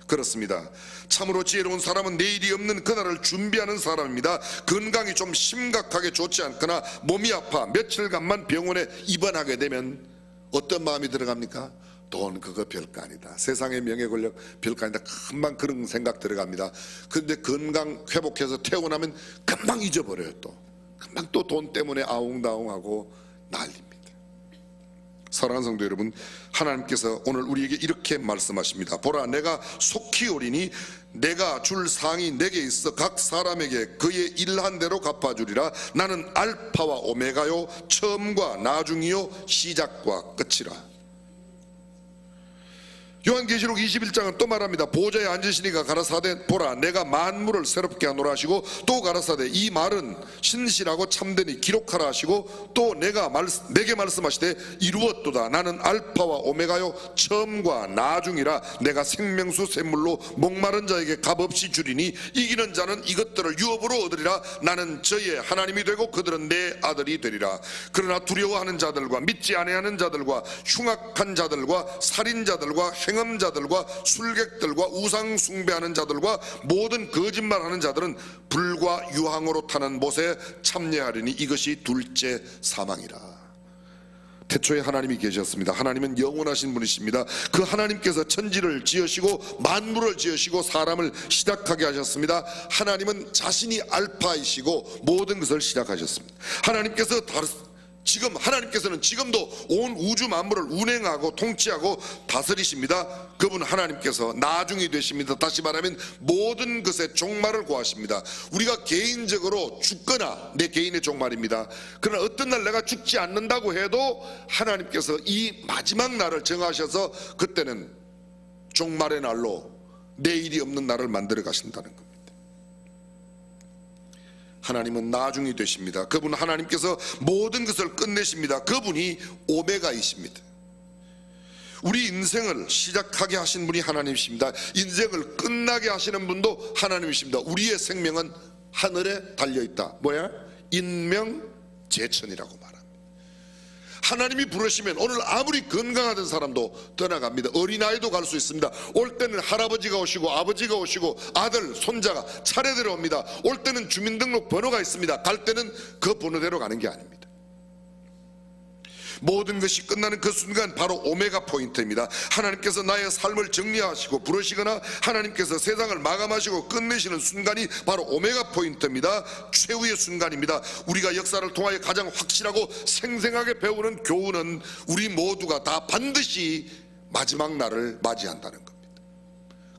그렇습니다. 참으로 지혜로운 사람은 내일이 없는 그날을 준비하는 사람입니다. 건강이 좀 심각하게 좋지 않거나 몸이 아파 며칠간만 병원에 입원하게 되면 어떤 마음이 들어갑니까? 돈 그거 별거 아니다. 세상의 명예 권력 별거 아니다. 금방 그런 생각 들어갑니다. 그런데 건강 회복해서 퇴원하면 금방 잊어버려요. 또 금방 또 돈 때문에 아웅다웅하고 난립니다. 사랑하는 성도 여러분, 하나님께서 오늘 우리에게 이렇게 말씀하십니다. 보라, 내가 속히 오리니 내가 줄 상이 내게 있어 각 사람에게 그의 일한 대로 갚아주리라. 나는 알파와 오메가요 처음과 나중이요 시작과 끝이라. 요한계시록 21장은 또 말합니다. 보좌에 앉으시니가 가라사대 보라 내가 만물을 새롭게 하노라 하시고 또 가라사대 이 말은 신실하고 참되니 기록하라 하시고 또 내게 말씀하시되 이루었도다. 나는 알파와 오메가요 처음과 나중이라. 내가 생명수 샘물로 목마른 자에게 값없이 주리니 이기는 자는 이것들을 유업으로 얻으리라. 나는 저의 하나님이 되고 그들은 내 아들이 되리라. 그러나 두려워하는 자들과 믿지 아니하는 자들과 흉악한 자들과 살인자들과 행음자들과 술객들과 우상 숭배하는 자들과 모든 거짓말하는 자들은 불과 유황으로 타는 못에 참여하리니 이것이 둘째 사망이라. 태초에 하나님이 계셨습니다. 하나님은 영원하신 분이십니다. 그 하나님께서 천지를 지으시고 만물을 지으시고 사람을 시작하게 하셨습니다. 하나님은 자신이 알파이시고 모든 것을 시작하셨습니다. 하나님께서는 지금도 온 우주 만물을 운행하고 통치하고 다스리십니다. 그분 하나님께서 나중이 되십니다. 다시 말하면 모든 것의 종말을 고하십니다. 우리가 개인적으로 죽거나 내 개인의 종말입니다. 그러나 어떤 날 내가 죽지 않는다고 해도 하나님께서 이 마지막 날을 정하셔서 그때는 종말의 날로 내일이 없는 날을 만들어 가신다는 겁니다. 하나님은 나중이 되십니다. 그분 하나님께서 모든 것을 끝내십니다. 그분이 오메가이십니다. 우리 인생을 시작하게 하신 분이 하나님이십니다. 인생을 끝나게 하시는 분도 하나님이십니다. 우리의 생명은 하늘에 달려있다. 뭐야? 인명재천이라고 말합니다. 하나님이 부르시면 오늘 아무리 건강하던 사람도 떠나갑니다. 어린아이도 갈 수 있습니다. 올 때는 할아버지가 오시고 아버지가 오시고 아들, 손자가 차례대로 옵니다. 올 때는 주민등록 번호가 있습니다. 갈 때는 그 번호대로 가는 게 아닙니다. 모든 것이 끝나는 그 순간 바로 오메가 포인트입니다. 하나님께서 나의 삶을 정리하시고 부르시거나 하나님께서 세상을 마감하시고 끝내시는 순간이 바로 오메가 포인트입니다. 최후의 순간입니다. 우리가 역사를 통하여 가장 확실하고 생생하게 배우는 교훈은 우리 모두가 다 반드시 마지막 날을 맞이한다는 겁니다.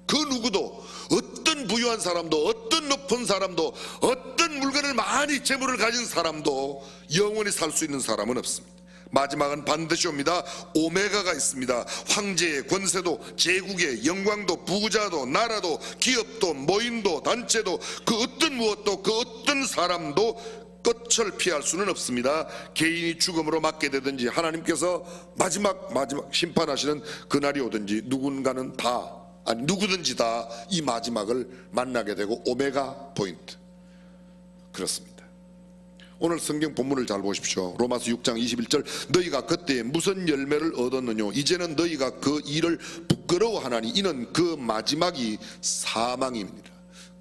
그 누구도, 어떤 부유한 사람도, 어떤 높은 사람도, 어떤 물건을 많이 재물을 가진 사람도 영원히 살 수 있는 사람은 없습니다. 마지막은 반드시 옵니다. 오메가가 있습니다. 황제의 권세도, 제국의 영광도, 부자도, 나라도, 기업도, 모임도, 단체도, 그 어떤 무엇도, 그 어떤 사람도 끝을 피할 수는 없습니다. 개인이 죽음으로 맞게 되든지 하나님께서 마지막 심판하시는 그날이 오든지 누군가는 다, 아니 누구든지 다 이 마지막을 만나게 되고 오메가 포인트. 그렇습니다. 오늘 성경 본문을 잘 보십시오. 로마서 6장 21절, 너희가 그때에 무슨 열매를 얻었느뇨? 이제는 너희가 그 일을 부끄러워하나니 이는 그 마지막이 사망입니다.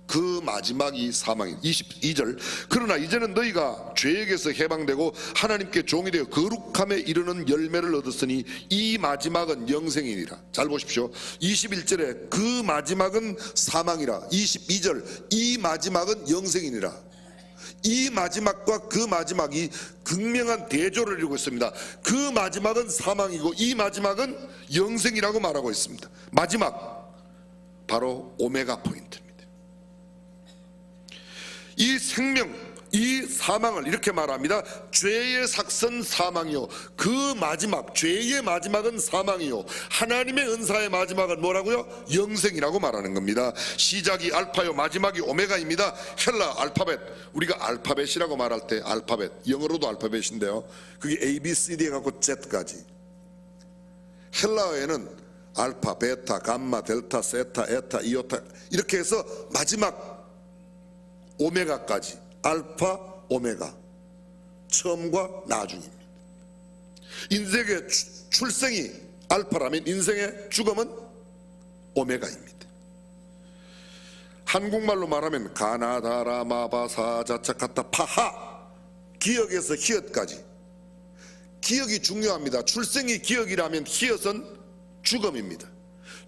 그 마지막이 사망입니다. 22절, 그러나 이제는 너희가 죄에게서 해방되고 하나님께 종이 되어 거룩함에 이르는 열매를 얻었으니 이 마지막은 영생이니라. 잘 보십시오. 21절에 그 마지막은 사망이라, 22절 이 마지막은 영생이니라. 이 마지막과 그 마지막이 극명한 대조를 이루고 있습니다. 그 마지막은 사망이고 이 마지막은 영생이라고 말하고 있습니다. 마지막, 바로 오메가 포인트입니다. 이 생명, 이 사망을 이렇게 말합니다. 죄의 삭선 사망이요, 그 마지막, 죄의 마지막은 사망이요, 하나님의 은사의 마지막은 뭐라고요? 영생이라고 말하는 겁니다. 시작이 알파요, 마지막이 오메가입니다. 헬라 알파벳, 우리가 알파벳이라고 말할 때 알파벳, 영어로도 알파벳인데요, 그게 A, B, C, D 해갖고 Z까지. 헬라어에는 알파, 베타, 감마, 델타, 세타, 에타, 이오타 이렇게 해서 마지막 오메가까지, 알파, 오메가, 처음과 나중입니다. 인생의 출생이 알파라면 인생의 죽음은 오메가입니다. 한국말로 말하면 가나다라 마바사 자차카타 파하, 기역에서 히읗까지. 기역이 중요합니다. 출생이 기역이라면 히읗은 죽음입니다.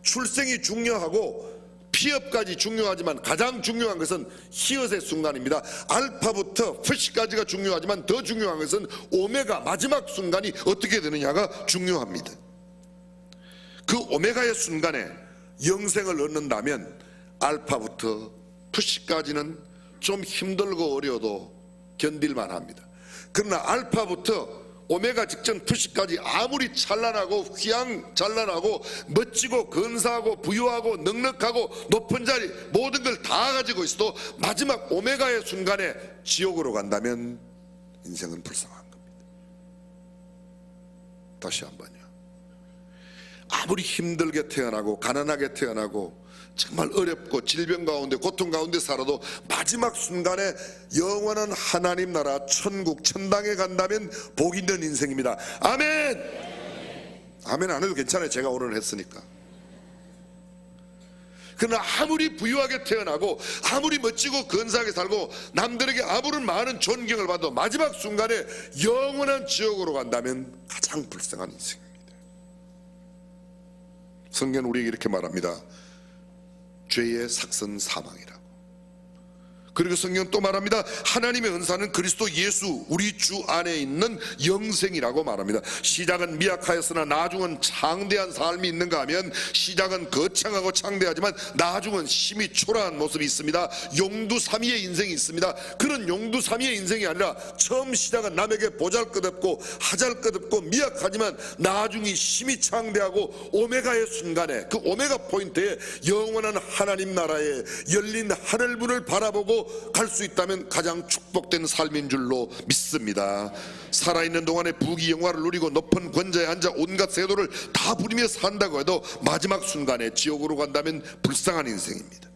출생이 중요하고 피업까지 중요하지만 가장 중요한 것은 히읗의 순간입니다. 알파부터 푸시까지가 중요하지만 더 중요한 것은 오메가, 마지막 순간이 어떻게 되느냐가 중요합니다. 그 오메가의 순간에 영생을 얻는다면 알파부터 푸시까지는 좀 힘들고 어려워도 견딜만 합니다. 그러나 알파부터 오메가 직전 푸시까지 아무리 찬란하고 휘황찬란하고 멋지고 근사하고 부유하고 넉넉하고 높은 자리 모든 걸 다 가지고 있어도 마지막 오메가의 순간에 지옥으로 간다면 인생은 불쌍한 겁니다. 다시 한번요. 아무리 힘들게 태어나고 가난하게 태어나고 정말 어렵고 질병 가운데 고통 가운데 살아도 마지막 순간에 영원한 하나님 나라 천국 천당에 간다면 복 있는 인생입니다. 아멘. 아멘 안 해도 괜찮아요. 제가 오늘 했으니까. 그러나 아무리 부유하게 태어나고 아무리 멋지고 근사하게 살고 남들에게 아무런 많은 존경을 받아도 마지막 순간에 영원한 지옥으로 간다면 가장 불쌍한 인생입니다. 성경은 우리에게 이렇게 말합니다. 죄의 삭선 사망이라고. 그리고 성경은 또 말합니다. 하나님의 은사는 그리스도 예수 우리 주 안에 있는 영생이라고 말합니다. 시작은 미약하였으나 나중은 창대한 삶이 있는가 하면 시작은 거창하고 창대하지만 나중은 심히 초라한 모습이 있습니다. 용두사미의 인생이 있습니다. 그런 용두사미의 인생이 아니라 처음 시작은 남에게 보잘것없고 하잘것없고 미약하지만 나중이 심히 창대하고 오메가의 순간에 그 오메가 포인트에 영원한 하나님 나라의 열린 하늘문을 바라보고 갈 수 있다면 가장 축복된 삶인 줄로 믿습니다. 살아있는 동안에 부귀 영화를 누리고 높은 권좌에 앉아 온갖 세도를 다 부리며 산다고 해도 마지막 순간에 지옥으로 간다면 불쌍한 인생입니다.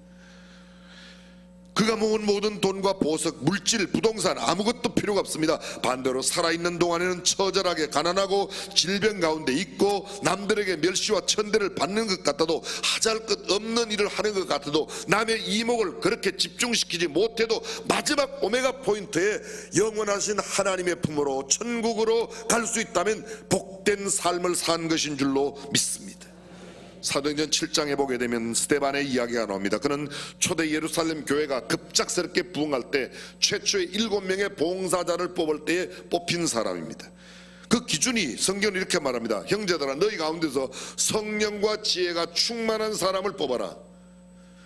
그가 모은 모든 돈과 보석, 물질, 부동산 아무것도 필요가 없습니다. 반대로 살아있는 동안에는 처절하게 가난하고 질병 가운데 있고 남들에게 멸시와 천대를 받는 것 같아도 하잘 것 없는 일을 하는 것 같아도 남의 이목을 그렇게 집중시키지 못해도 마지막 오메가 포인트에 영원하신 하나님의 품으로 천국으로 갈 수 있다면 복된 삶을 산 것인 줄로 믿습니다. 사도행전 7장에 보게 되면 스데반의 이야기가 나옵니다. 그는 초대 예루살렘 교회가 급작스럽게 부흥할 때 최초의 7명의 봉사자를 뽑을 때에 뽑힌 사람입니다. 그 기준이 성경은 이렇게 말합니다. 형제들아, 너희 가운데서 성령과 지혜가 충만한 사람을 뽑아라.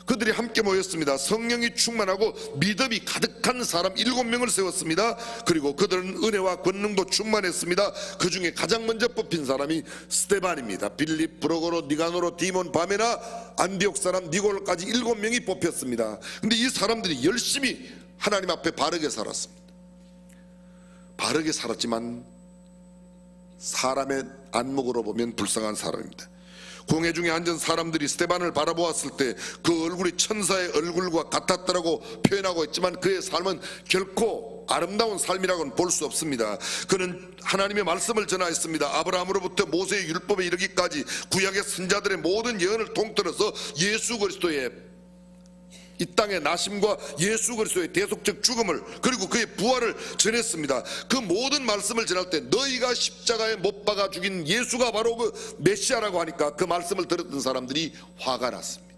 그들이 함께 모였습니다. 성령이 충만하고 믿음이 가득한 사람 7명을 세웠습니다. 그리고 그들은 은혜와 권능도 충만했습니다. 그 중에 가장 먼저 뽑힌 사람이 스데반입니다. 빌립, 브로고로, 니가노로, 디몬, 바메나, 안디옥 사람 니골까지 7명이 뽑혔습니다. 근데 이 사람들이 열심히 하나님 앞에 바르게 살았습니다. 바르게 살았지만 사람의 안목으로 보면 불쌍한 사람입니다. 공회 중에 앉은 사람들이 스데반을 바라보았을 때 그 얼굴이 천사의 얼굴과 같았다라고 표현하고 있지만 그의 삶은 결코 아름다운 삶이라고는 볼 수 없습니다. 그는 하나님의 말씀을 전하였습니다. 아브라함으로부터 모세의 율법에 이르기까지 구약의 선자들의 모든 예언을 통틀어서 예수 그리스도의 이 땅의 나심과 예수 그리스도의 대속적 죽음을 그리고 그의 부활을 전했습니다. 그 모든 말씀을 전할 때 너희가 십자가에 못 박아 죽인 예수가 바로 그 메시아라고 하니까 그 말씀을 들었던 사람들이 화가 났습니다.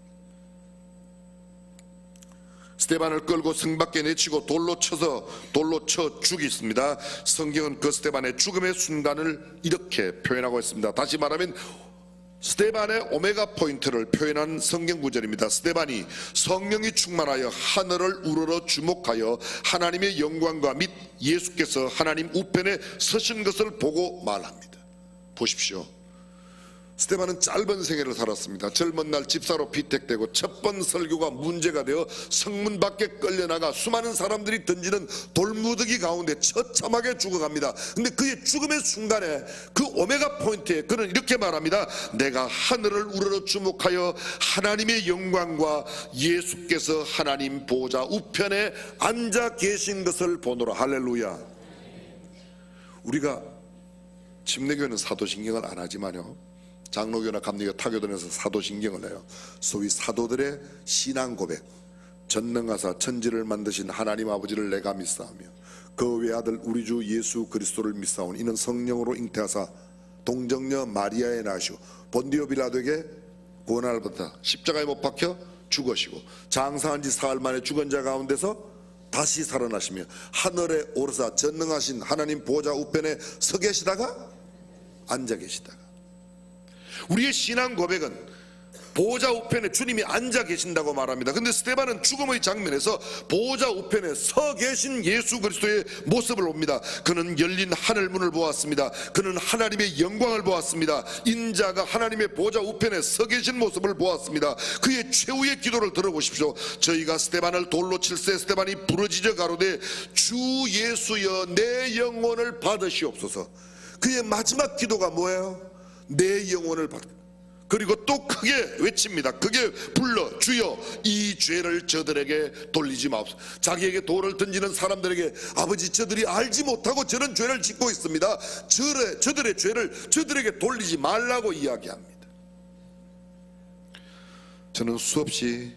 스데반을 끌고 성 밖에 내치고 돌로 쳐 죽였습니다. 성경은 그 스데반의 죽음의 순간을 이렇게 표현하고 있습니다. 다시 말하면 스데반의 오메가 포인트를 표현한 성경 구절입니다. 스데반이 성령이 충만하여 하늘을 우러러 주목하여 하나님의 영광과 및 예수께서 하나님 우편에 서신 것을 보고 말합니다. 보십시오. 스데반은 짧은 생애를 살았습니다. 젊은 날 집사로 피택되고 첫 번 설교가 문제가 되어 성문 밖에 끌려나가 수많은 사람들이 던지는 돌무더기 가운데 처참하게 죽어갑니다. 근데 그의 죽음의 순간에 그 오메가 포인트에 그는 이렇게 말합니다. 내가 하늘을 우러러 주목하여 하나님의 영광과 예수께서 하나님 보좌 우편에 앉아 계신 것을 보노라. 할렐루야. 우리가 침례교회는 사도신경을 안 하지만요, 장로교나 감리교, 타교들에서 사도신경을 해요. 소위 사도들의 신앙 고백, 전능하사 천지를 만드신 하나님 아버지를 내가 믿사오며 그 외아들 우리 주 예수 그리스도를 믿사오니 이는 성령으로 잉태하사 동정녀 마리아에 낳으시고 본디오 빌라도에게 고난을 받아 십자가에 못 박혀 죽으시고 장사한 지 사흘 만에 죽은 자 가운데서 다시 살아나시며 하늘에 오르사 전능하신 하나님 보좌 우편에 서 계시다가 앉아 계시다가. 우리의 신앙 고백은 보좌 우편에 주님이 앉아 계신다고 말합니다. 근데 스데반은 죽음의 장면에서 보좌 우편에 서 계신 예수 그리스도의 모습을 봅니다. 그는 열린 하늘문을 보았습니다. 그는 하나님의 영광을 보았습니다. 인자가 하나님의 보좌 우편에 서 계신 모습을 보았습니다. 그의 최후의 기도를 들어보십시오. 저희가 스데반을 돌로 칠세 스데반이 부러지져 가로되 주 예수여 내 영혼을 받으시옵소서. 그의 마지막 기도가 뭐예요? 내 영혼을 받. 그리고 또 크게 외칩니다. 크게 불러 주여 이 죄를 저들에게 돌리지 마옵소서. 자기에게 돌을 던지는 사람들에게 아버지 저들이 알지 못하고 저런 죄를 짓고 있습니다. 저들의 죄를 저들에게 돌리지 말라고 이야기합니다. 저는 수없이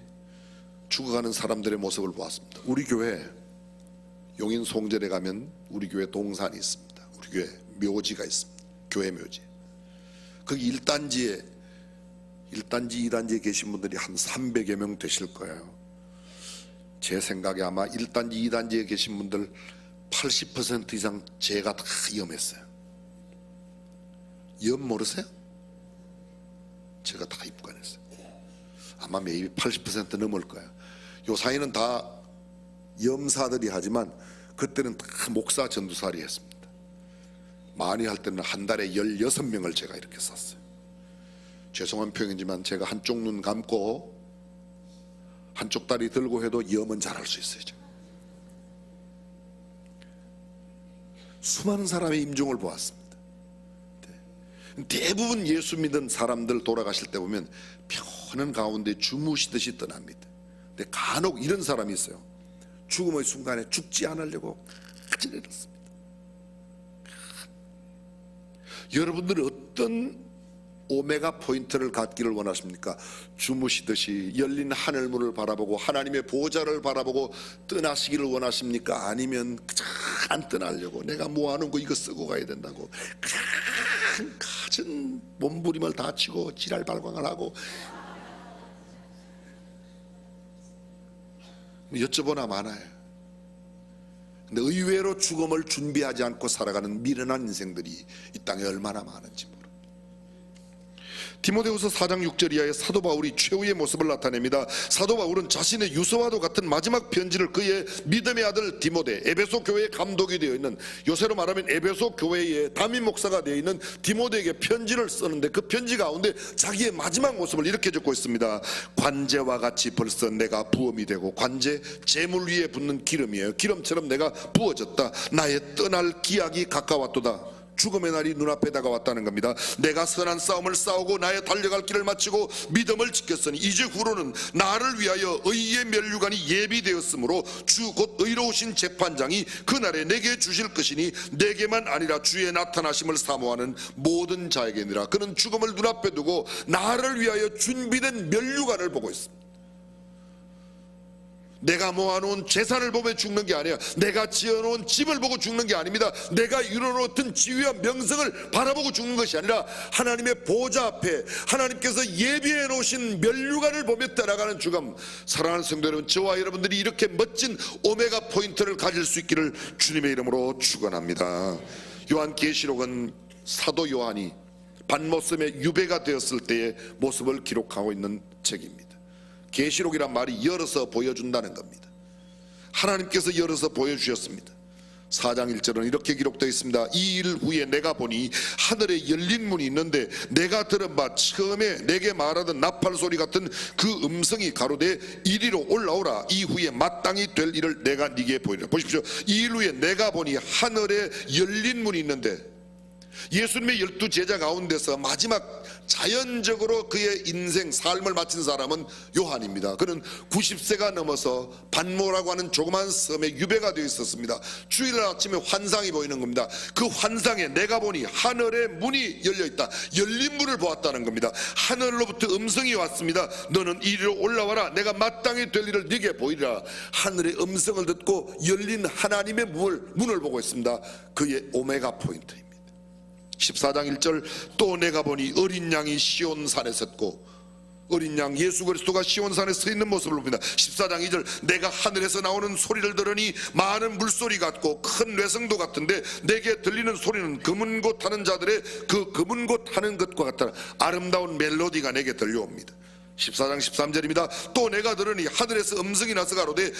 죽어가는 사람들의 모습을 보았습니다. 우리 교회 용인 송절에 가면 우리 교회 동산이 있습니다. 우리 교회 묘지가 있습니다. 교회 묘지. 거기 1단지, 2단지에 계신 분들이 한 300여 명 되실 거예요. 제 생각에 아마 1단지, 2단지에 계신 분들 80% 이상 죄가 다 위험했어요. 염 모르세요? 제가 다 입관했어요. 아마 매일 80% 넘을 거예요. 요 사이는 다 염사들이 하지만 그때는 다 목사 전도사리 했습니다. 많이 할 때는 한 달에 16명을 제가 이렇게 쐈어요. 죄송한 표현이지만 제가 한쪽 눈 감고 한쪽 다리 들고 해도 염은 잘할 수 있어요. 수많은 사람의 임종을 보았습니다. 대부분 예수 믿은 사람들 돌아가실 때 보면 편한 가운데 주무시듯이 떠납니다. 근데 간혹 이런 사람이 있어요. 죽음의 순간에 죽지 않으려고 가지런했습니다. 여러분들은 어떤 오메가 포인트를 갖기를 원하십니까? 주무시듯이 열린 하늘문을 바라보고 하나님의 보좌를 바라보고 떠나시기를 원하십니까? 아니면 그냥 안 떠나려고 내가 모아놓은 거 이거 쓰고 가야 된다고 그냥 가진 몸부림을 다치고 지랄발광을 하고 여쭤보나 마나요. 근데 의외로 죽음을 준비하지 않고 살아가는 미련한 인생들이 이 땅에 얼마나 많은지 모릅니다. 디모데후서 4장 6절 이하에 사도 바울이 최후의 모습을 나타냅니다. 사도 바울은 자신의 유서와도 같은 마지막 편지를 그의 믿음의 아들 디모데, 에베소 교회의 감독이 되어 있는, 요새로 말하면 에베소 교회의 담임 목사가 되어 있는 디모데에게 편지를 쓰는데 그 편지 가운데 자기의 마지막 모습을 이렇게 적고 있습니다. 관제와 같이 벌써 내가 부음이 되고, 관제 재물 위에 붓는 기름이에요. 기름처럼 내가 부어졌다. 나의 떠날 기약이 가까웠도다. 죽음의 날이 눈앞에 다가왔다는 겁니다. 내가 선한 싸움을 싸우고 나의 달려갈 길을 마치고 믿음을 지켰으니 이제 후로는 나를 위하여 의의 면류관이 예비되었으므로 주 곧 의로우신 재판장이 그날에 내게 주실 것이니 내게만 아니라 주의 나타나심을 사모하는 모든 자에게니라. 그는 죽음을 눈앞에 두고 나를 위하여 준비된 면류관을 보고 있습니다. 내가 모아놓은 재산을 보며 죽는 게 아니야. 내가 지어놓은 집을 보고 죽는 게 아닙니다. 내가 이뤄놓은 지위와 명성을 바라보고 죽는 것이 아니라 하나님의 보좌 앞에 하나님께서 예비해 놓으신 면류관을 보며 떠나가는 죽음. 사랑하는 성도 여러분, 저와 여러분들이 이렇게 멋진 오메가 포인트를 가질 수 있기를 주님의 이름으로 축원합니다. 요한계시록은 사도 요한이 반모섬의 유배가 되었을 때의 모습을 기록하고 있는 책입니다. 계시록이란 말이 열어서 보여준다는 겁니다. 하나님께서 열어서 보여주셨습니다. 4장 1절은 이렇게 기록되어 있습니다. 이 일 후에 내가 보니 하늘에 열린 문이 있는데 내가 들은 바 처음에 내게 말하던 나팔 소리 같은 그 음성이 가로되 이리로 올라오라. 이후에 마땅히 될 일을 내가 네게 보이리라. 보십시오. 이 일 후에 내가 보니 하늘에 열린 문이 있는데, 예수님의 12 제자 가운데서 마지막 자연적으로 그의 인생 삶을 마친 사람은 요한입니다. 그는 90세가 넘어서 반모라고 하는 조그만 섬에 유배가 되어 있었습니다. 주일날 아침에 환상이 보이는 겁니다. 그 환상에 내가 보니 하늘의 문이 열려있다. 열린 문을 보았다는 겁니다. 하늘로부터 음성이 왔습니다. 너는 이리로 올라와라. 내가 마땅히 될 일을 네게 보이리라. 하늘의 음성을 듣고 열린 하나님의 문을 보고 있습니다. 그의 오메가 포인트입니다. 14장 1절 또 내가 보니 어린 양이 시온산에 섰고, 어린 양 예수 그리스도가 시온산에 서 있는 모습을 봅니다. 14장 2절 내가 하늘에서 나오는 소리를 들으니 많은 물소리 같고 큰 뇌성도 같은데 내게 들리는 소리는 금은곳 하는 자들의 그 금은곳 하는 것과 같다. 아름다운 멜로디가 내게 들려옵니다. 14장 13절입니다. 또 내가 들으니 하늘에서 음성이 나서 가로되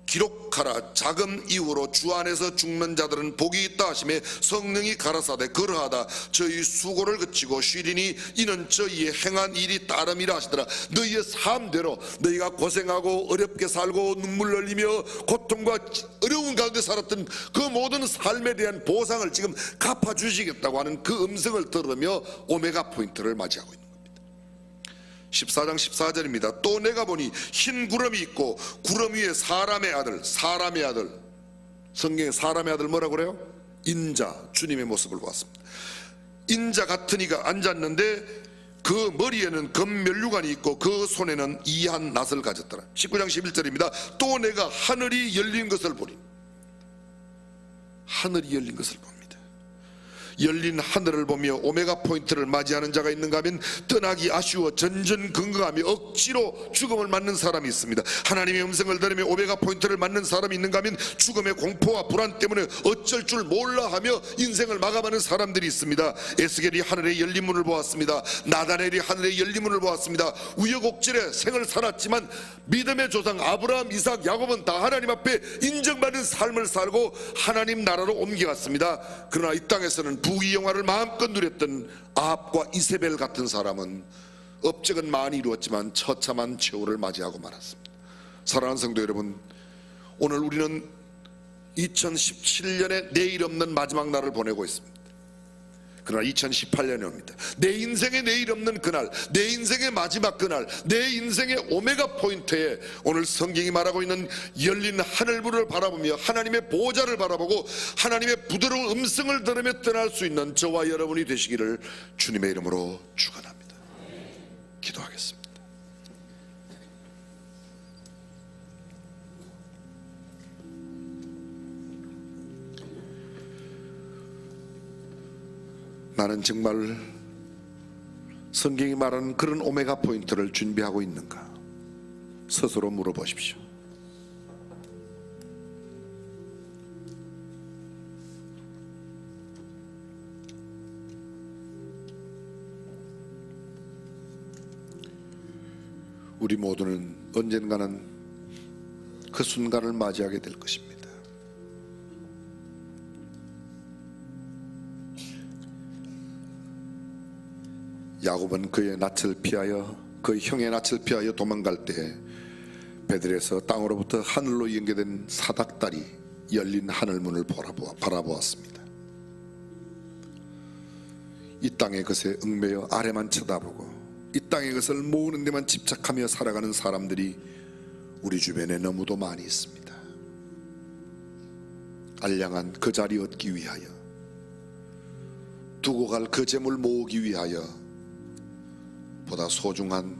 기록하라. 자금 이후로 주 안에서 죽는 자들은 복이 있다 하시매 성령이 가라사대 그러하다. 저희 수고를 그치고 쉬리니 이는 저희의 행한 일이 따름이라 하시더라. 너희의 삶대로 너희가 고생하고 어렵게 살고 눈물 흘리며 고통과 어려운 가운데 살았던 그 모든 삶에 대한 보상을 지금 갚아주시겠다고 하는 그 음성을 들으며 오메가 포인트를 맞이하고 있는 14장 14절입니다. 또 내가 보니 흰 구름이 있고 구름 위에 사람의 아들, 성경에 사람의 아들 뭐라고 그래요? 인자, 주님의 모습을 보았습니다. 인자 같은 이가 앉았는데 그 머리에는 금면류관이 있고 그 손에는 이한 낫을 가졌더라. 19장 11절입니다. 또 내가 하늘이 열린 것을 보니, 하늘이 열린 것을 봅니다. 열린 하늘을 보며 오메가 포인트를 맞이하는 자가 있는가 하면 떠나기 아쉬워 전전긍긍하며 억지로 죽음을 맞는 사람이 있습니다. 하나님의 음성을 들으며 오메가 포인트를 맞는 사람이 있는가 하면 죽음의 공포와 불안 때문에 어쩔 줄 몰라 하며 인생을 마감하는 사람들이 있습니다. 에스겔이 하늘의 열린 문을 보았습니다. 나다넬이 하늘의 열린 문을 보았습니다. 우여곡절에 생을 살았지만 믿음의 조상 아브라함, 이삭, 야곱은 다 하나님 앞에 인정받는 삶을 살고 하나님 나라로 옮겨갔습니다. 그러나 이 땅에서는 부귀 영화를 마음껏 누렸던 아합과 이세벨 같은 사람은 업적은 많이 이루었지만 처참한 최후를 맞이하고 말았습니다. 사랑하는 성도 여러분, 오늘 우리는 2017년의 내일 없는 마지막 날을 보내고 있습니다. 그러나 2018년이 옵니다. 내 인생의 내일 없는 그날, 내 인생의 마지막 그날, 내 인생의 오메가 포인트에 오늘 성경이 말하고 있는 열린 하늘문을 바라보며 하나님의 보호자를 바라보고 하나님의 부드러운 음성을 들으며 떠날 수 있는 저와 여러분이 되시기를 주님의 이름으로 축원합니다. 기도하겠습니다. 나는 정말 성경이 말하는 그런 오메가 포인트를 준비하고 있는가? 스스로 물어보십시오. 우리 모두는 언젠가는 그 순간을 맞이하게 될 것입니다. 야곱은 그의 낯을 피하여 그 형의 낯을 피하여 도망갈 때 베들에서 땅으로부터 하늘로 연결된 사닥다리 열린 하늘문을 바라보았습니다. 이 땅의 것에 얽매여 아래만 쳐다보고 이 땅의 것을 모으는 데만 집착하며 살아가는 사람들이 우리 주변에 너무도 많이 있습니다. 알량한 그 자리 얻기 위하여, 두고 갈 그 재물 모으기 위하여 보다 소중한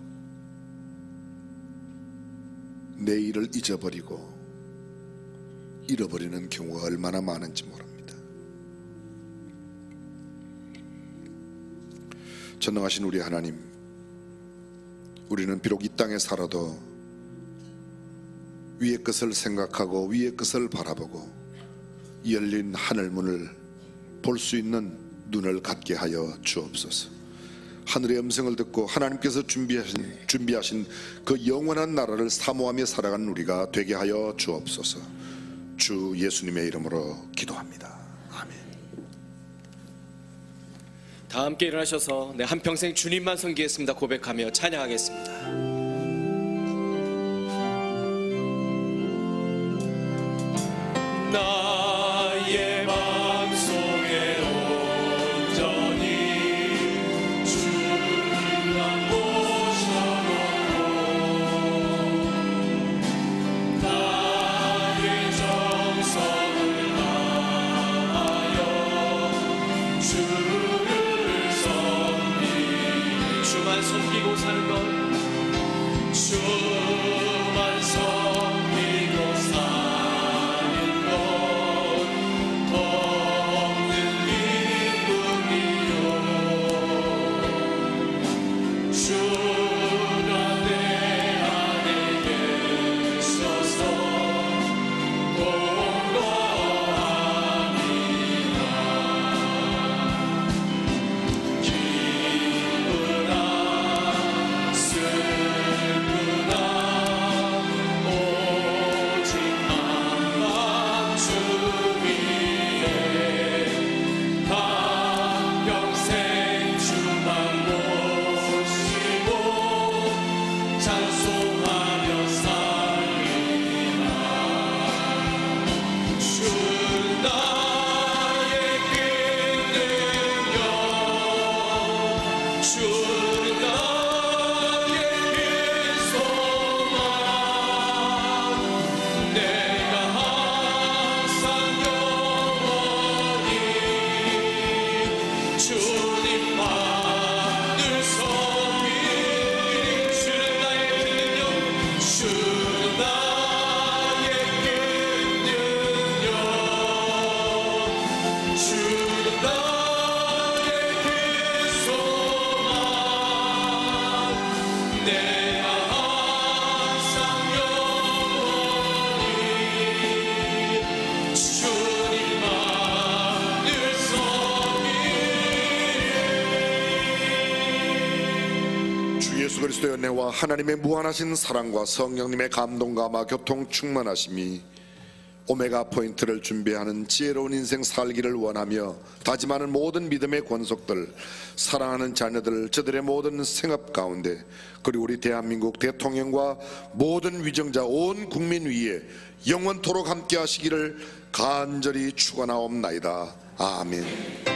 내일을 잊어버리고 잃어버리는 경우가 얼마나 많은지 모릅니다. 전능하신 우리 하나님, 우리는 비록 이 땅에 살아도 위의 것을 생각하고 위의 것을 바라보고 열린 하늘문을 볼 수 있는 눈을 갖게 하여 주옵소서. 하늘의 음성을 듣고 하나님께서 준비하신 그 영원한 나라를 사모하며 살아가는 우리가 되게 하여 주옵소서. 주 예수님의 이름으로 기도합니다. 아멘. 다 함께 일어나셔서 내 한평생 주님만 섬기겠습니다 고백하며 찬양하겠습니다. 나의 마음속에 온전히 주만 모셔놓고 나의 정성을 다하여 주를 섬기니 주만 섬기고 사는 것 주만 섬기고 사는 것 없는 기쁨이요 주가 내 안에 계셔서 공로합니다. 기쁘나 슬프나 오직 한밤 주 위에 한평생 주만 모시고 찬송하며 살리라. 주는 나의 큰 능력 주는 나의 큰 소망 내가 항상 영원히 주님만 늘 섬기리. 주는 나의 큰 능력 주는 나의 큰 능력 주는 나의 큰 소망 내가 항상 영원히 주님만 늘 섬기리. 주 예수 그리스도의 은혜와 하나님의 무한하신 사랑과 성령님의 감동감화 교통 충만하심이 오메가 포인트를 준비하는 지혜로운 인생 살기를 원하며 다짐하는 모든 믿음의 권속들, 사랑하는 자녀들, 저들의 모든 생업 가운데, 그리고 우리 대한민국 대통령과 모든 위정자 온 국민 위에 영원토록 함께 하시기를 간절히 축원하옵나이다. 아멘.